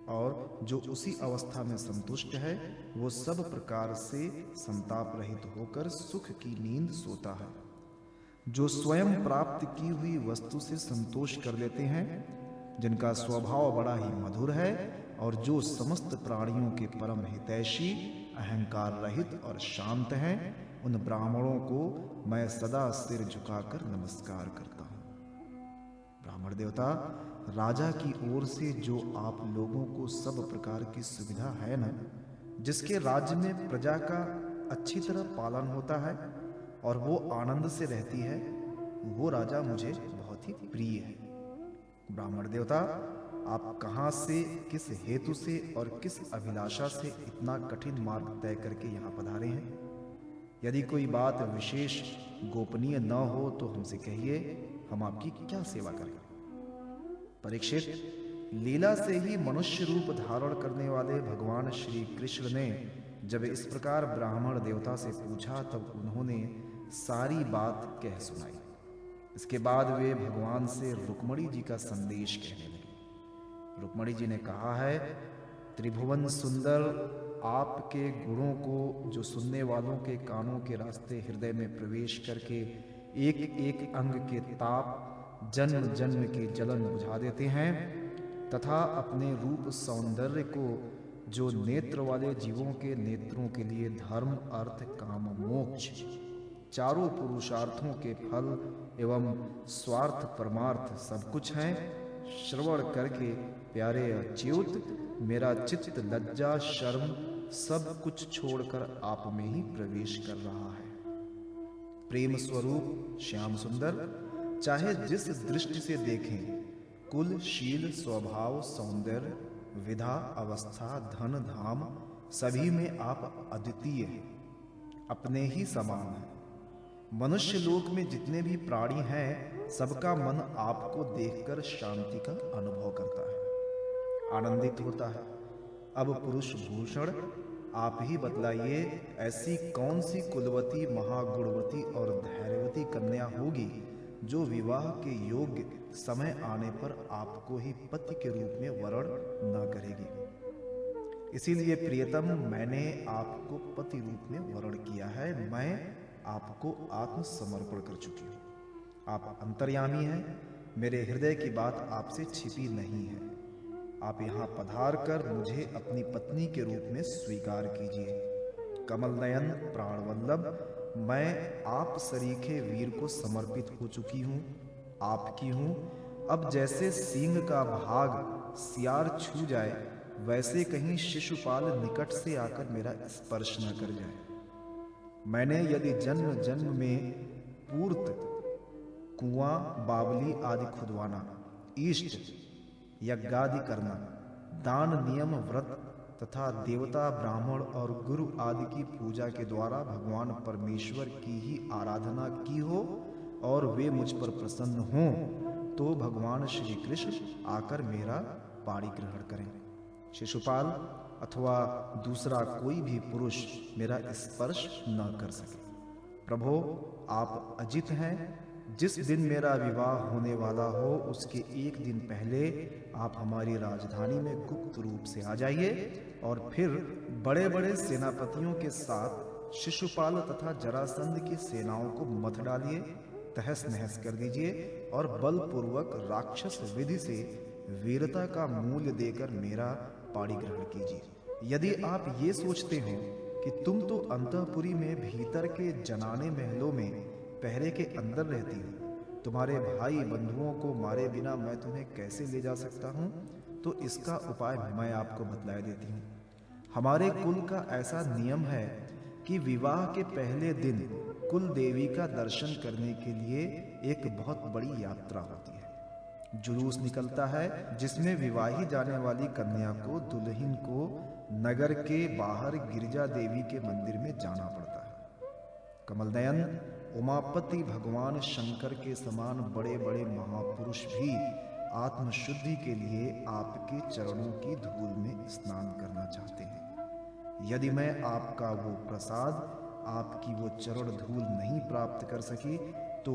और जो उसी अवस्था में संतुष्ट है, वो सब प्रकार से संताप रहित होकर सुख की नींद सोता है। जो स्वयं प्राप्त की हुई वस्तु से संतोष कर लेते हैं, जिनका स्वभाव बड़ा ही मधुर है और जो समस्त प्राणियों के परम हितैषी, अहंकार रहित और शांत हैं, उन ब्राह्मणों को मैं सदा सिर झुकाकर नमस्कार करता हूँ। ब्राह्मण देवता, राजा की ओर से जो आप लोगों को सब प्रकार की सुविधा है न, जिसके राज्य में प्रजा का अच्छी तरह पालन होता है और वो आनंद से रहती है, वो राजा मुझे बहुत ही प्रिय है। ब्राह्मण देवता, आप कहाँ से, किस हेतु से और किस अभिलाषा से इतना कठिन मार्ग तय करके यहाँ पधारे हैं? यदि कोई बात विशेष गोपनीय न हो तो हमसे कहिए, हम आपकी क्या सेवा करें। परीक्षित, लीला से ही मनुष्य रूप धारण करने वाले भगवान श्री कृष्ण ने जब इस प्रकार ब्राह्मण देवता से पूछा तब उन्होंने सारी बात कह सुनाई। इसके बाद वे भगवान से रुक्मणी जी का संदेश कहने लगे। रुक्मणी जी ने कहा है, त्रिभुवन सुंदर, आपके गुणों को जो सुनने वालों के कानों के रास्ते हृदय में प्रवेश करके एक एक अंग के ताप, जन्म जन्म की जलन बुझा देते हैं, तथा अपने रूप सौंदर्य को जो नेत्र वाले जीवों के नेत्रों के लिए धर्म, अर्थ, काम, मोक्ष चारों पुरुषार्थों के फल एवं स्वार्थ परमार्थ सब कुछ हैं, श्रवण करके प्यारे अच्युत मेरा चित्त लज्जा शर्म सब कुछ छोड़कर आप में ही प्रवेश कर रहा है। प्रेम स्वरूप श्याम सुंदर, चाहे जिस दृष्टि से देखें, कुल, शील, स्वभाव, सौंदर्य, विधा, अवस्था, धन, धाम सभी में आप अद्वितीय हैं, अपने ही समान हैं। मनुष्य लोक में जितने भी प्राणी हैं, सबका मन आपको देखकर शांति का अनुभव करता है, आनंदित होता है। अब पुरुष भूषण आप ही बतलाइए, ऐसी कौन सी कुलवती, महागुणवती और धैर्यवती कन्या होगी जो विवाह के योग्य समय आने पर आपको ही पति के रूप में वरण न करेगी। इसीलिए प्रियतम, मैंने आपको पति रूप में वरण किया है। मैं आपको आत्मसमर्पण कर चुकी हूँ। आप अंतर्यामी हैं, मेरे हृदय की बात आपसे छिपी नहीं है। आप यहाँ पधार कर मुझे अपनी पत्नी के रूप में स्वीकार कीजिए। कमल नयन, प्राणवल्लभ, मैं आप सरीखे वीर को समर्पित हो चुकी हूँ, आपकी हूँ। अब जैसे सींग का भाग सियार छू जाए, वैसे कहीं शिशुपाल निकट से आकर मेरा स्पर्श न कर जाए। मैंने यदि जन्म जन्म में पूर्त, कुआं, बावली आदि खुदवाना, इष्ट यज्ञादि करना, दान, नियम, व्रत तथा देवता, ब्राह्मण और गुरु आदि की पूजा के द्वारा भगवान परमेश्वर की ही आराधना की हो और वे मुझ पर प्रसन्न हों, तो भगवान श्री कृष्ण आकर मेरा पाणी ग्रहण करें। शिशुपाल अथवा दूसरा कोई भी पुरुष मेरा स्पर्श न कर सके। प्रभो, आप अजित हैं। जिस दिन मेरा विवाह होने वाला हो, उसके एक दिन पहले आप हमारी राजधानी में गुप्त रूप से आ जाइए और फिर बड़े बड़े सेनापतियों के साथ शिशुपाल तथा जरासंध की सेनाओं को मत डालिए, तहस नहस कर दीजिए और बलपूर्वक राक्षस विधि से वीरता का मूल्य देकर मेरा पाणी ग्रहण कीजिए। यदि आप ये सोचते हो कि तुम तो अंतःपुरी में भीतर के जनाने महलों में पहरे के अंदर रहती हो, तुम्हारे भाई बंधुओं को मारे बिना मैं तुम्हें कैसे ले जा सकता हूँ, तो इसका उपाय मैं आपको बतला देती हूँ। हमारे कुल का ऐसा नियम है कि विवाह के पहले दिन कुल देवी का दर्शन करने के लिए एक बहुत बड़ी यात्रा होती है। जुलूस निकलता है जिसमें विवाही जाने वाली कन्या को, दुल्हन को नगर के बाहर गिरिजा देवी के मंदिर में जाना पड़ता है। कमलनयन, उमापति भगवान शंकर के समान बड़े बड़े महापुरुष भी आत्मशुद्धि के लिए आपके चरणों की धूल में स्नान करना चाहते हैं। यदि मैं आपका वो प्रसाद, आपकी वो चरण धूल नहीं प्राप्त कर सकी, तो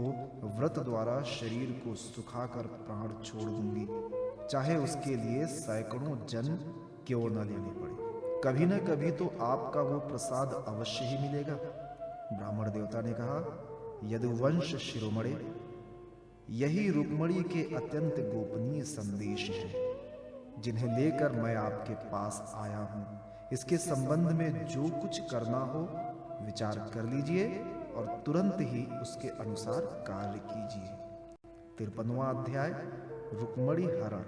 व्रत द्वारा शरीर को सुखाकर प्राण छोड़ दूंगी, चाहे उसके लिए सैकड़ों जन्म क्यों न लेने पड़े। कभी न कभी तो आपका वो प्रसाद अवश्य ही मिलेगा। ब्राह्मण देवता ने कहा, यदुवंश शिरोमणे, यही रुक्मणी के अत्यंत गोपनीय संदेश हैं, जिन्हें लेकर मैं आपके पास आया हूँ। इसके संबंध में जो कुछ करना हो विचार कर लीजिए और तुरंत ही उसके अनुसार कार्य कीजिए। 53वां अध्याय, रुक्मणी हरण।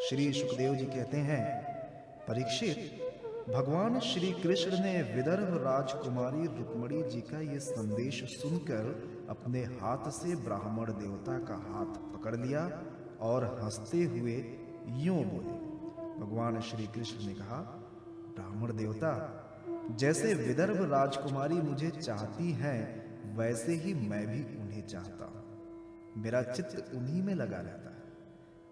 श्री सुखदेव जी कहते हैं, परीक्षित, भगवान श्री कृष्ण ने विदर्भ राजकुमारी रुक्मणी जी का ये संदेश सुनकर अपने हाथ से ब्राह्मण देवता का हाथ पकड़ लिया और हंसते हुए यूं बोले। भगवान श्री कृष्ण ने कहा, ब्राह्मण देवता, जैसे विदर्भ राजकुमारी मुझे चाहती हैं, वैसे ही मैं भी उन्हें चाहता हूं। मेरा चित्त उन्हीं में लगा रहता है।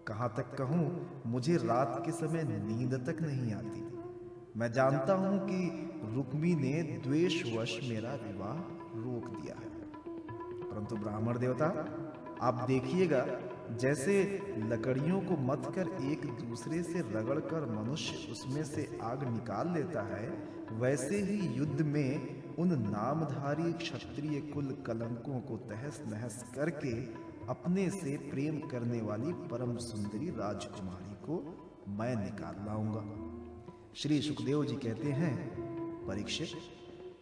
कहां तक कहूं, मुझे रात के समय नींद तक नहीं आती। मैं जानता हूं कि रुक्मी ने द्वेषवश मेरा विवाह रोक दिया है। परंतु ब्राह्मण देवता, आप देखिएगा, जैसे लकड़ियों को मथ कर एक दूसरे से रगड़कर मनुष्य उसमें से आग निकाल लेता है, वैसे ही युद्ध में उन नामधारी क्षत्रिय कुल कलंकों को तहस नहस करके अपने से प्रेम करने वाली परम सुंदरी राजकुमारी को मैं निकाल लाऊंगा। श्री सुखदेव जी कहते हैं, परीक्षित,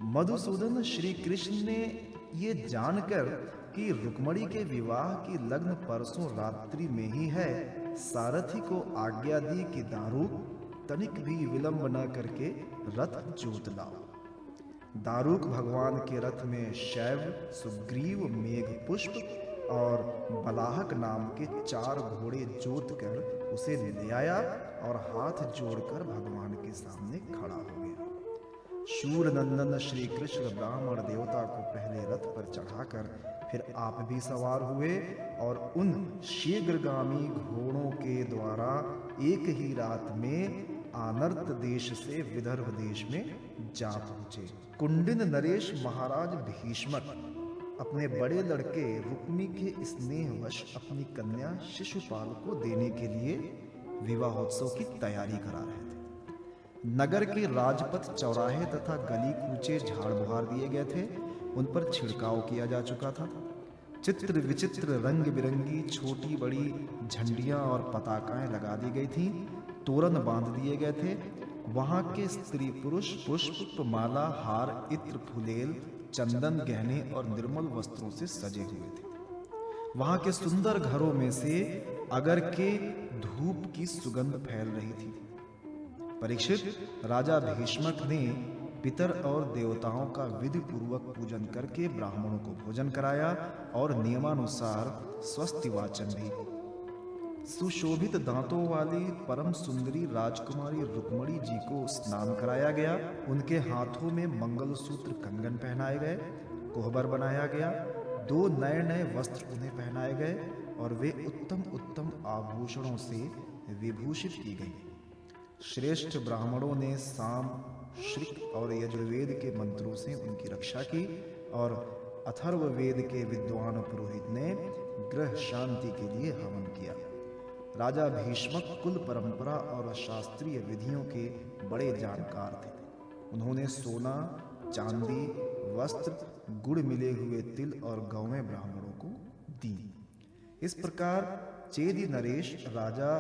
मधुसूदन श्री कृष्ण ने ये जानकर कि रुक्मणी के विवाह की लग्न परसों रात्रि में ही है, सारथी को आज्ञा दी कि दारूक तनिक भी विलंब न करके रथ जोत लाओ। दारूक भगवान के रथ में शैव, सुग्रीव, मेघ पुष्प और बलाहक नाम के 4 घोड़े जोत कर उसे ले आया और हाथ जोड़कर भगवान के सामने खड़ा हो गया। शूर नंदन श्री कृष्ण ब्राह्मण देवता को पहले रथ पर चढ़ाकर फिर आप भी सवार हुए और उन शीघ्रगामी घोड़ों के द्वारा एक ही रात में आनर्त देश से विदर्भ देश में जा पहुंचे। कुंडिन नरेश महाराज भीष्मक अपने बड़े लड़के रुक्मी के स्नेहवश अपनी कन्या शिशुपाल को देने के लिए विवाहोत्सव की तैयारी करा रहे थे। नगर के राजपथ, चौराहे तथा गली कूचे झाड़ बुहार दिए गए थे। उन पर छिड़काव किया जा चुका था। चित्र विचित्र रंग बिरंगी छोटी बड़ी झंडियां और पताकाएं लगा दी गई थीं। तोरण बांध दिए गए थे। वहां के स्त्री पुरुष पुष्प, माला, हार, इत्र, फुलेल, चंदन, गहने और निर्मल वस्त्रों से सजे हुए थे। वहां के सुंदर घरों में से अगर के धूप की सुगंध फैल रही थी। परीक्षित, राजा भीष्मक ने पितर और देवताओं का विधि पूर्वक पूजन करके ब्राह्मणों को भोजन कराया और नियमानुसार स्वस्ति वाचन भी। सुशोभित दांतों वाली परम सुंदरी राजकुमारी रुक्मणी जी को स्नान कराया गया। उनके हाथों में मंगलसूत्र, कंगन पहनाए गए, कोहबर बनाया गया। 2 नए नए वस्त्र उन्हें पहनाए गए और वे उत्तम उत्तम आभूषणों से विभूषित की गई। श्रेष्ठ ब्राह्मणों ने साम, श्रिक और यजुर्वेद के मंत्रों से उनकी रक्षा की और अथर्ववेद के विद्वान पुरोहित ने ग्रह शांति के लिए हवन किया। राजा भीष्मक कुल परंपरा और शास्त्रीय विधियों के बड़े जानकार थे। उन्होंने सोना, चांदी, वस्त्र, गुड़ मिले हुए तिल और गौएं ब्राह्मणों को दी। इस प्रकार चेदी नरेश राजा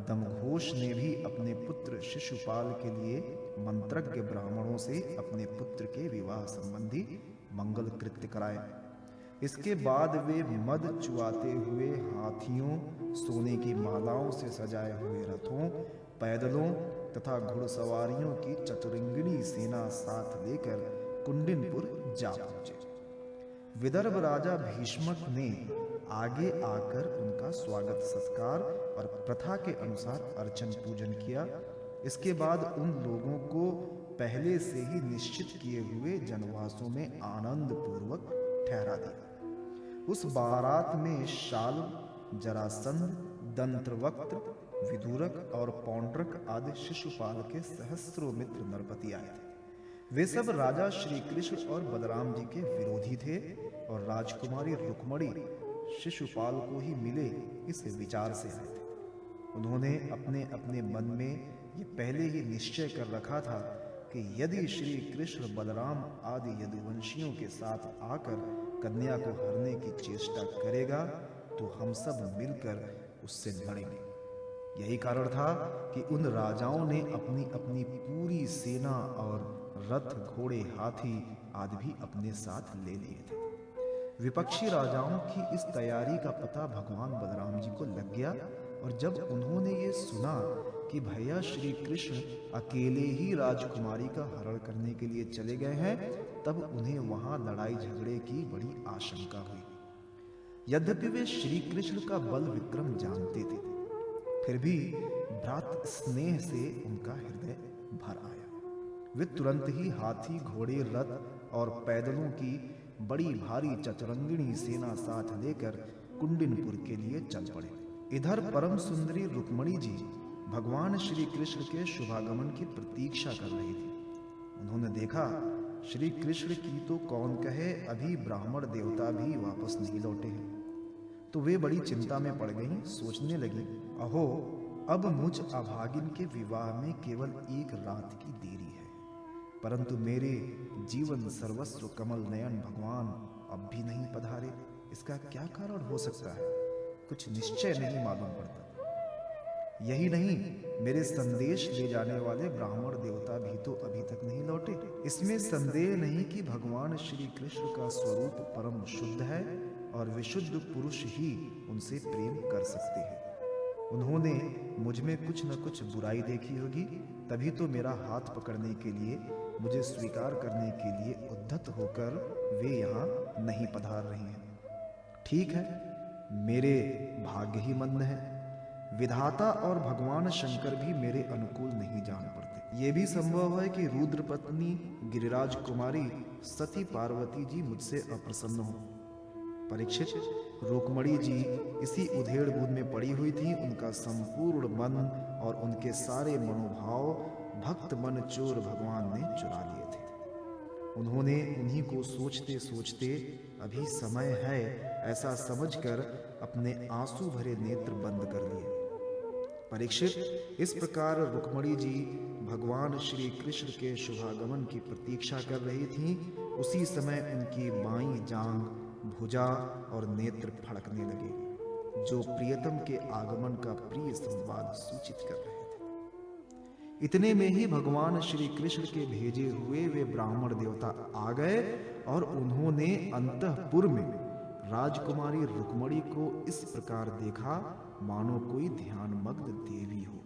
दमघोष ने भी अपने पुत्र शिशुपाल के लिए मंत्रज्ञ ब्राह्मणों से अपने पुत्र के विवाह संबंधी मंगल कृत्य कराए। इसके बाद वे मद चुआते हुए हाथियों, सोने की मालाओं से सजाए हुए रथों, पैदलों तथा घुड़सवारियों की चतुरंगिणी सेना साथ लेकर कुंडिनपुर जा पहुंचे। विदर्भ राजा भीष्मक ने आगे आकर उनका स्वागत सत्कार और प्रथा के अनुसार अर्चन पूजन किया। इसके बाद उन लोगों को पहले से ही निश्चित किए हुए जनवासों में आनंद पूर्वक ठहरा दिया। उस बारात में शाल, जरासंध, दंत्रवक्त्र, विदूरक और पौंड्रक आदि शिशुपाल के सहस्त्रों मित्र नरपति आए थे। वे सब राजा श्री कृष्ण और बलराम जी के विरोधी थे और राजकुमारी रुक्मणी शिशुपाल को ही मिले इस विचार से आए थे। उन्होंने अपने अपने मन में ये पहले ही निश्चय कर रखा था कि यदि श्री कृष्ण बलराम आदि यदुवंशियों के साथ आकर कन्या को हरने की चेष्टा करेगा तो हम सब मिलकर उससे लड़ेंगे। यही कारण था कि उन राजाओं ने अपनी अपनी पूरी सेना और रथ, घोड़े, हाथी आदि भी अपने साथ ले लिए थे। विपक्षी राजाओं की इस तैयारी का पता भगवान बलराम जी को लग गया और जब उन्होंने ये सुना कि भैया श्री कृष्ण अकेले ही राजकुमारी का हरण करने के लिए चले गए हैं, तब उन्हें वहां लड़ाई झगड़े की बड़ी आशंका हुई। यद्यपि वे श्री कृष्ण का बल विक्रम जानते थे, फिर भी भ्रात स्नेह से उनका हृदय भर आया। वे तुरंत ही हाथी, घोड़े, रथ और पैदलों की बड़ी भारी चतुरंगिणी सेना साथ लेकर कुंडिनपुर के लिए चल पड़े। इधर परम सुंदरी रुक्मणी जी भगवान श्री कृष्ण के शुभागमन की प्रतीक्षा कर रही थी। उन्होंने देखा श्री कृष्ण की तो कौन कहे, अभी ब्राह्मण देवता भी वापस नहीं लौटे हैं। तो वे बड़ी चिंता में पड़ गईं, सोचने लगी, अहो, अब मुझ अभागिन के विवाह में केवल एक रात की देरी है, परंतु मेरे जीवन सर्वस्व कमल नयन भगवान अब भी नहीं पधारे। इसका क्या कारण हो सकता है? कुछ निश्चय नहीं मालूम पड़ता। यही नहीं, मेरे संदेश ले जाने वाले ब्राह्मण देवता भी तो अभी तक नहीं लौटे। इसमें संदेह नहीं कि भगवान श्री कृष्ण का स्वरूप परम शुद्ध है और विशुद्ध पुरुष ही उनसे प्रेम कर सकते हैं। उन्होंने मुझ में कुछ न कुछ बुराई देखी होगी, तभी तो मेरा हाथ पकड़ने के लिए, मुझे स्वीकार करने के लिए उद्धत होकर वे यहाँ नहीं पधार रही हैं। ठीक है, मेरे भाग्य ही मंद है। विधाता और भगवान शंकर भी मेरे अनुकूल नहीं जान पड़ते। ये भी संभव है कि रुद्र पत्नी गिरिराज कुमारी सती पार्वती जी मुझसे अप्रसन्न हो। परीक्षित, रुक्मणी जी इसी उधेड़ बुन में पड़ी हुई थी। उनका संपूर्ण मन और उनके सारे मनोभाव भक्त मन चोर भगवान ने चुरा लिए थे। उन्होंने उन्हीं को सोचते सोचते अभी समय है ऐसा समझकर अपने आंसू भरे नेत्र बंद कर लिए। परीक्षित, इस प्रकार रुक्मणी जी भगवान श्री कृष्ण के शुभागमन की प्रतीक्षा कर रही थीं। उसी समय उनकी बाईं जांघ, भुजा और नेत्र फड़कने लगे, जो प्रियतम के आगमन का प्रिय संवाद सूचित कर रहे थे। इतने में ही भगवान श्री कृष्ण के भेजे हुए वे ब्राह्मण देवता आ गए और उन्होंने अंतःपुर में राजकुमारी रुक्मणी को इस प्रकार देखा मानो कोई ध्यानमग्न देवी हो।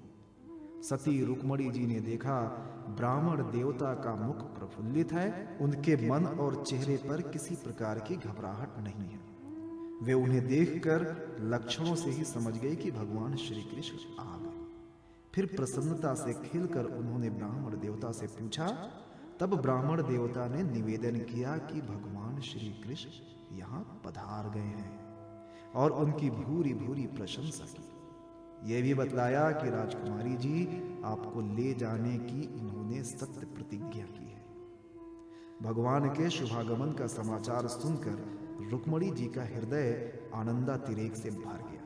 सती रुक्मणी जी ने देखा ब्राह्मण देवता का मुख प्रफुल्लित है, उनके मन और चेहरे पर किसी प्रकार की घबराहट नहीं है। वे उन्हें देखकर लक्षणों से ही समझ गए कि भगवान श्री कृष्ण आ गए। फिर प्रसन्नता से खिलकर उन्होंने ब्राह्मण देवता से पूछा। तब ब्राह्मण देवता ने निवेदन किया कि भगवान श्री कृष्ण यहाँ पधार गए हैं और उनकी भूरी भूरी प्रशंसा की। यह भी बतलाया कि राजकुमारी जी आपको ले जाने की इन्होंने सत्य प्रतिज्ञा की है। भगवान के शुभागमन का समाचार सुनकर रुक्मणी जी का हृदय आनंदातिरेक से भर गया।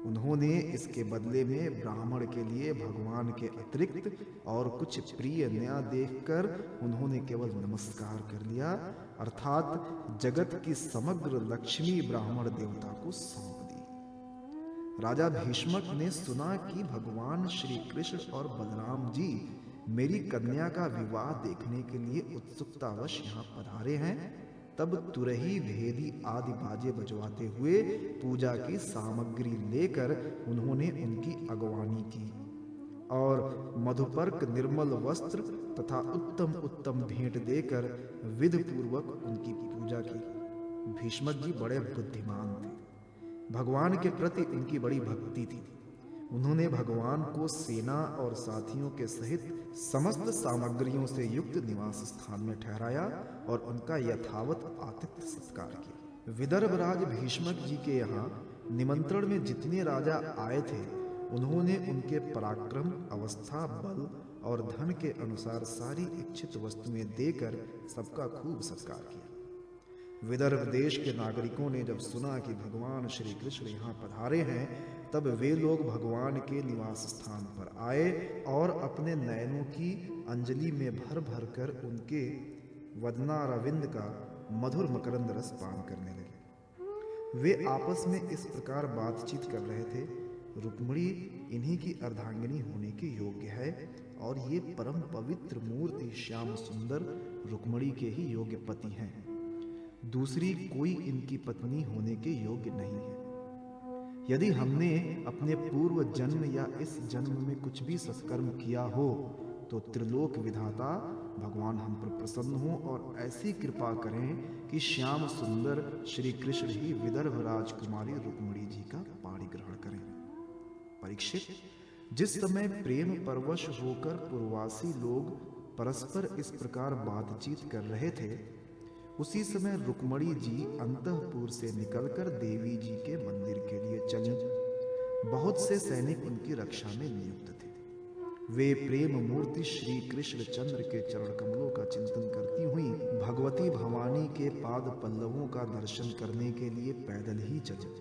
उन्होंने इसके बदले में ब्राह्मण के लिए भगवान के अतिरिक्त और कुछ प्रिय नया देखकर उन्होंने केवल नमस्कार कर लिया, अर्थात जगत की समग्र लक्ष्मी ब्राह्मण देवता को सौंप दी। राजा भीष्मक ने सुना कि भगवान श्री कृष्ण और बलराम जी मेरी कन्या का विवाह देखने के लिए उत्सुकतावश यहाँ पधारे हैं। तब तुरही, भेदी आदि बाजे बजवाते हुए पूजा की सामग्री लेकर उन्होंने उनकी अगवानी की और मधुपर्क, निर्मल वस्त्र तथा उत्तम उत्तम भेंट देकर विधि पूर्वक उनकी पूजा की। भीष्मक जी बड़े बुद्धिमान थे। भगवान के प्रति उनकी बड़ी भक्ति थी। उन्होंने भगवान को सेना और साथियों के सहित समस्त सामग्रियों से युक्त निवास स्थान में ठहराया और उनका यथावत आतिथ्य सत्कार किया। विदर्भराज भीष्मक जी के यहाँ निमंत्रण में जितने राजा आए थे, उन्होंने उनके पराक्रम, अवस्था, बल और धन के अनुसार सारी इच्छित वस्तुएं देकर सबका खूब सत्कार किया। विदर्भ देश के नागरिकों ने जब सुना कि भगवान श्री कृष्ण यहाँ पधारे हैं, तब वे लोग भगवान के निवास स्थान पर आए और अपने नयनों की अंजलि में भर भर कर उनके वदनारविंद का मधुर मकरंद रस पान करने लगे। वे आपस में इस प्रकार बातचीत कर रहे थे, रुक्मणी इन्हीं की अर्धांगिनी होने के योग्य है और ये परम पवित्र मूर्ति श्याम सुंदर रुक्मणी के ही योग्य पति हैं। दूसरी कोई इनकी पत्नी होने के योग्य नहीं है। यदि हमने अपने पूर्व जन्म या इस जन्म में कुछ भी सत्कर्म किया हो, तो त्रिलोक विधाता भगवान हम पर प्रसन्न हो और ऐसी कृपा करें कि श्याम सुंदर श्री कृष्ण ही विदर्भ राजकुमारी रुक्मिणी जी का पाणी ग्रहण करें। परीक्षित, जिस समय प्रेम परवश होकर पूर्ववासी लोग परस्पर इस प्रकार बातचीत कर रहे थे, उसी समय रुक्मिणी जी अंतःपुर से निकलकर देवी जी के मंदिर के लिए चलीं। बहुत से सैनिक उनकी रक्षा में नियुक्त थे। वे प्रेम मूर्ति श्री कृष्ण चंद्र के चरण कमलों का चिंतन करती हुई भगवती भवानी के पाद पल्लवों का दर्शन करने के लिए पैदल ही चली।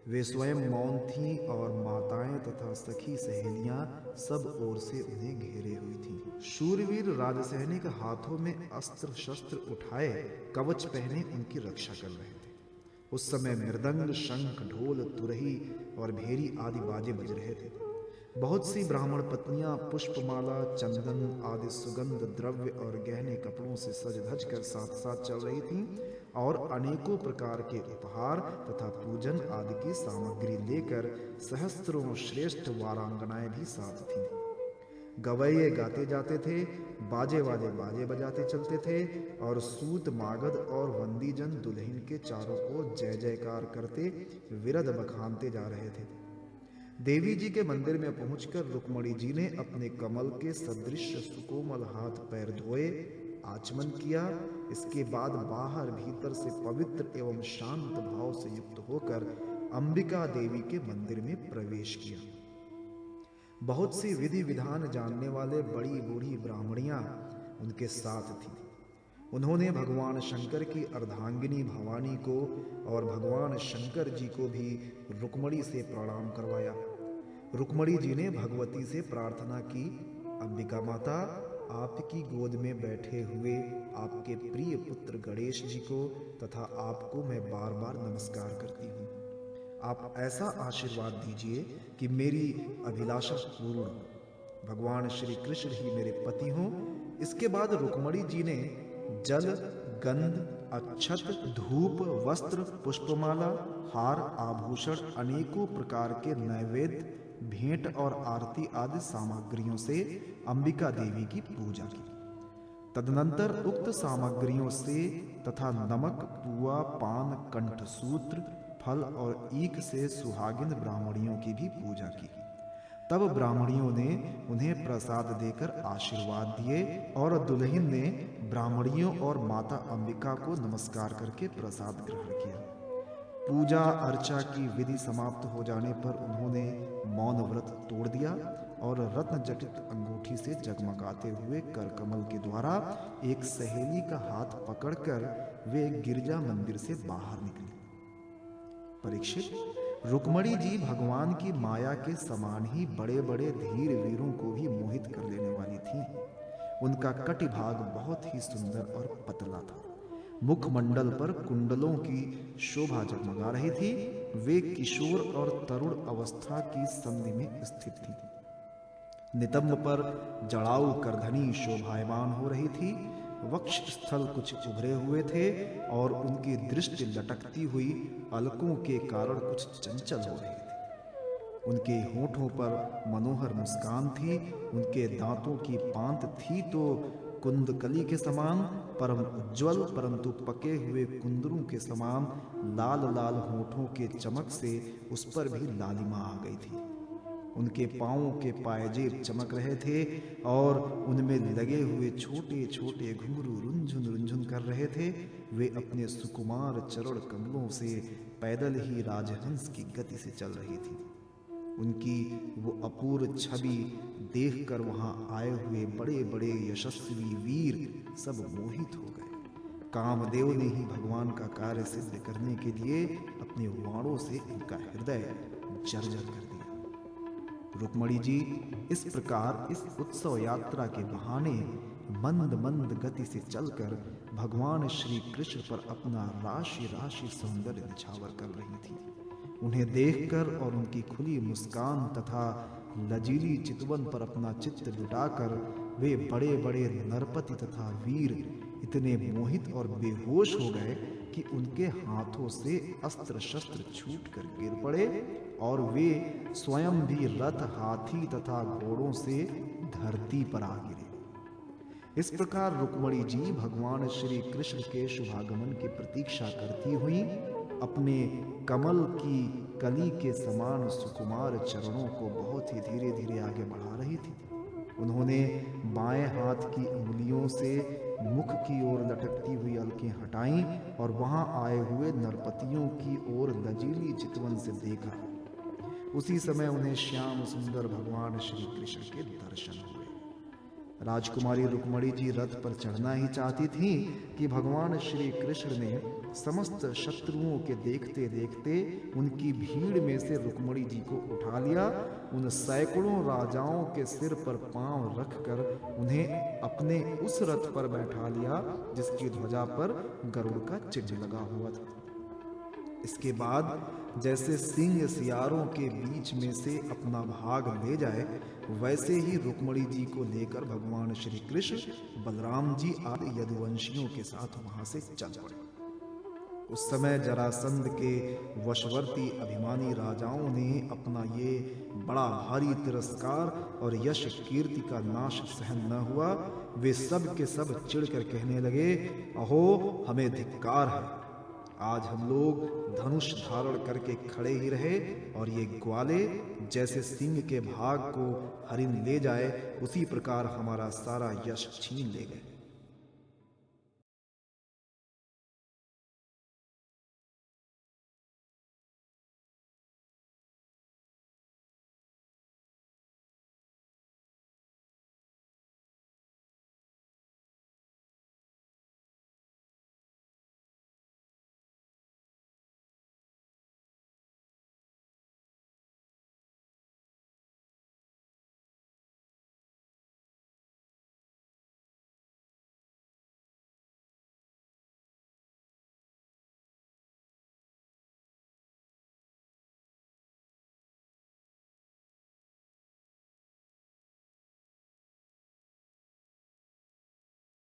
वे स्वयं मौन थीं और माताएं तथा सखी सहेलियां सब ओर से उन्हें घेरे हुई थीं। शूरवीर राजसैनिक हाथों में अस्त्र शस्त्र उठाए कवच पहने उनकी रक्षा कर रहे थे। उस समय मृदंग, शंख, ढोल, तुरही और भेरी आदि बाजे बज रहे थे। बहुत सी ब्राह्मण पत्नियां पुष्पमाला, चंदन आदि सुगंध द्रव्य और गहने कपड़ों से सज धज कर साथ साथ चल रही थीं और अनेकों प्रकार के उपहार तथा पूजन आदि की सामग्री लेकर सहस्त्रों श्रेष्ठ वारांगनाएं भी साथ थीं। गवैये गाते जाते थे, बाजे वाले बाजे बजाते चलते थे और सूत, मागध और वंदीजन दुल्हन के चारों ओर जय जयकार करते विरध बखानते जा रहे थे। देवी जी के मंदिर में पहुंचकर रुक्मिणी जी ने अपने कमल के सदृश सुकोमल हाथ पैर धोए, आचमन किया। इसके बाद बाहर भीतर से पवित्र एवं शांत भाव से युक्त होकर अंबिका देवी के मंदिर में प्रवेश किया। बहुत सी विधि विधान जानने वाले बड़ी बूढ़ी ब्राह्मणियां उनके साथ थीं। उन्होंने भगवान शंकर की अर्धांगिनी भवानी को और भगवान शंकर जी को भी रुक्मिणी से प्रणाम करवाया। रुक्मिणी जी ने भगवती से प्रार्थना की, अंबिका माता, आपकी गोद में बैठे हुए आपके प्रिय पुत्र गणेश जी को तथा आपको मैं बार बार नमस्कार करती हूँ। आप ऐसा आशीर्वाद दीजिए कि मेरी अभिलाषा पूर्ण हो। भगवान श्री कृष्ण ही मेरे पति हों। इसके बाद रुक्मिणी जी ने जल, गंध, अक्षत, धूप, वस्त्र, पुष्पमाला, हार, आभूषण, अनेकों प्रकार के नैवेद्य, भेंट और आरती आदि सामग्रियों से अंबिका देवी की पूजा की। तदनंतर उक्त सामग्रियों से तथा नमक, पुआ, पान, कंठसूत्र, फल और ईख से सुहागिन ब्राह्मणियों की भी पूजा की। तब ब्राह्मणियों ने उन्हें प्रसाद देकर आशीर्वाद दिए और दुल्हन ने ब्राह्मणियों और माता अंबिका को नमस्कार करके प्रसाद ग्रहण किया। पूजा अर्चा की विधि समाप्त हो जाने पर उन्होंने मौन व्रत तोड़ दिया और रत्न जटित अंगूठी से जगमगाते हुए करकमल के द्वारा एक सहेली का हाथ पकड़कर वे गिरजा मंदिर से बाहर निकले। परीक्षित, रुक्मिणी जी भगवान की माया के समान ही बड़े बड़े धीर वीरों को भी मोहित कर लेने वाली थीं। उनका कटिभाग बहुत ही सुंदर और पतला था। मुखमंडल पर कुंडलों की शोभा जगमगा रही थी। वे किशोर और तरुण अवस्था की संधि में स्थित थी। नितंब पर जड़ाऊ करधनी शोभायमान हो रही थी। वक्ष स्थल कुछ उभरे हुए थे और उनकी दृष्टि लटकती हुई अलकों के कारण कुछ चंचल हो रही थी। उनके होठों पर मनोहर मुस्कान थी। उनके दांतों की पांत थी तो कुंदकली के समान परम उज्ज्वल, परंतु पके हुए कुंदरों के समान लाल लाल होठों के चमक से उस पर भी लालिमा आ गई थी। उनके पांवों के पायजेब चमक रहे थे और उनमें लगे हुए छोटे छोटे घुंघरू रुंझुन रुंझुन कर रहे थे। वे अपने सुकुमार चरण कमलों से पैदल ही राजहंस की गति से चल रही थी। उनकी वो अपूर्व छवि देखकर वहां आए हुए बड़े बड़े यशस्वी वीर सब मोहित हो गए। कामदेव ने ही भगवान का कार्य सिद्ध करने के लिए अपने वाणों से इनका हृदय जर्जर कर दिया। रुक्मिणी जी इस प्रकार इस उत्सव यात्रा के बहाने मंद मंद गति से चलकर भगवान श्री कृष्ण पर अपना राशि राशि सौंदर्य निछावर कर रही थी। उन्हें देखकर और उनकी खुली मुस्कान तथा लजीली चितवन पर अपना चित्त लुटाकर वे बड़े बड़े नरपति तथा वीर इतने मोहित और बेहोश हो गए कि उनके हाथों से अस्त्र शस्त्र छूटकर गिर पड़े और वे स्वयं भी रथ, हाथी तथा घोड़ों से धरती पर आ गिरे। इस प्रकार रुक्मणी जी भगवान श्री कृष्ण के शुभागमन की प्रतीक्षा करती हुई अपने कमल की कली के समान सुकुमार चरणों को बहुत ही धीरे धीरे आगे बढ़ा रही थी। उन्होंने बाएं हाथ की उंगलियों से मुख की ओर लटकती हुई अलकें हटाईं और वहां आए हुए नरपतियों की ओर लजीली चितवन से देखा। उसी समय उन्हें श्याम सुंदर भगवान श्री कृष्ण के दर्शन हुए। राजकुमारी रुक्मणी जी रथ पर चढ़ना ही चाहती थी कि भगवान श्री कृष्ण ने समस्त शत्रुओं के देखते देखते उनकी भीड़ में से रुक्मणी जी को उठा लिया। उन सैकड़ों राजाओं के सिर पर पांव रखकर उन्हें अपने उस रथ पर बैठा लिया जिसकी ध्वजा पर गरुड़ का चिन्ह लगा हुआ था। इसके बाद जैसे सिंह सियारों के बीच में से अपना भाग ले जाए, वैसे ही रुक्मणी जी को लेकर भगवान श्री कृष्ण बलराम जी आदि यदुवंशियों के साथ वहां से चल पड़े। उस समय जरासंध के वशवर्ती अभिमानी राजाओं ने अपना ये बड़ा भारी तिरस्कार और यश कीर्ति का नाश सहन न हुआ। वे सब के सब चिढ़कर कहने लगे, अहो हमें धिक्कार है। आज हम लोग धनुष धारण करके खड़े ही रहे और ये ग्वाले जैसे सिंह के भाग को हरिण ले जाए, उसी प्रकार हमारा सारा यश छीन ले गए।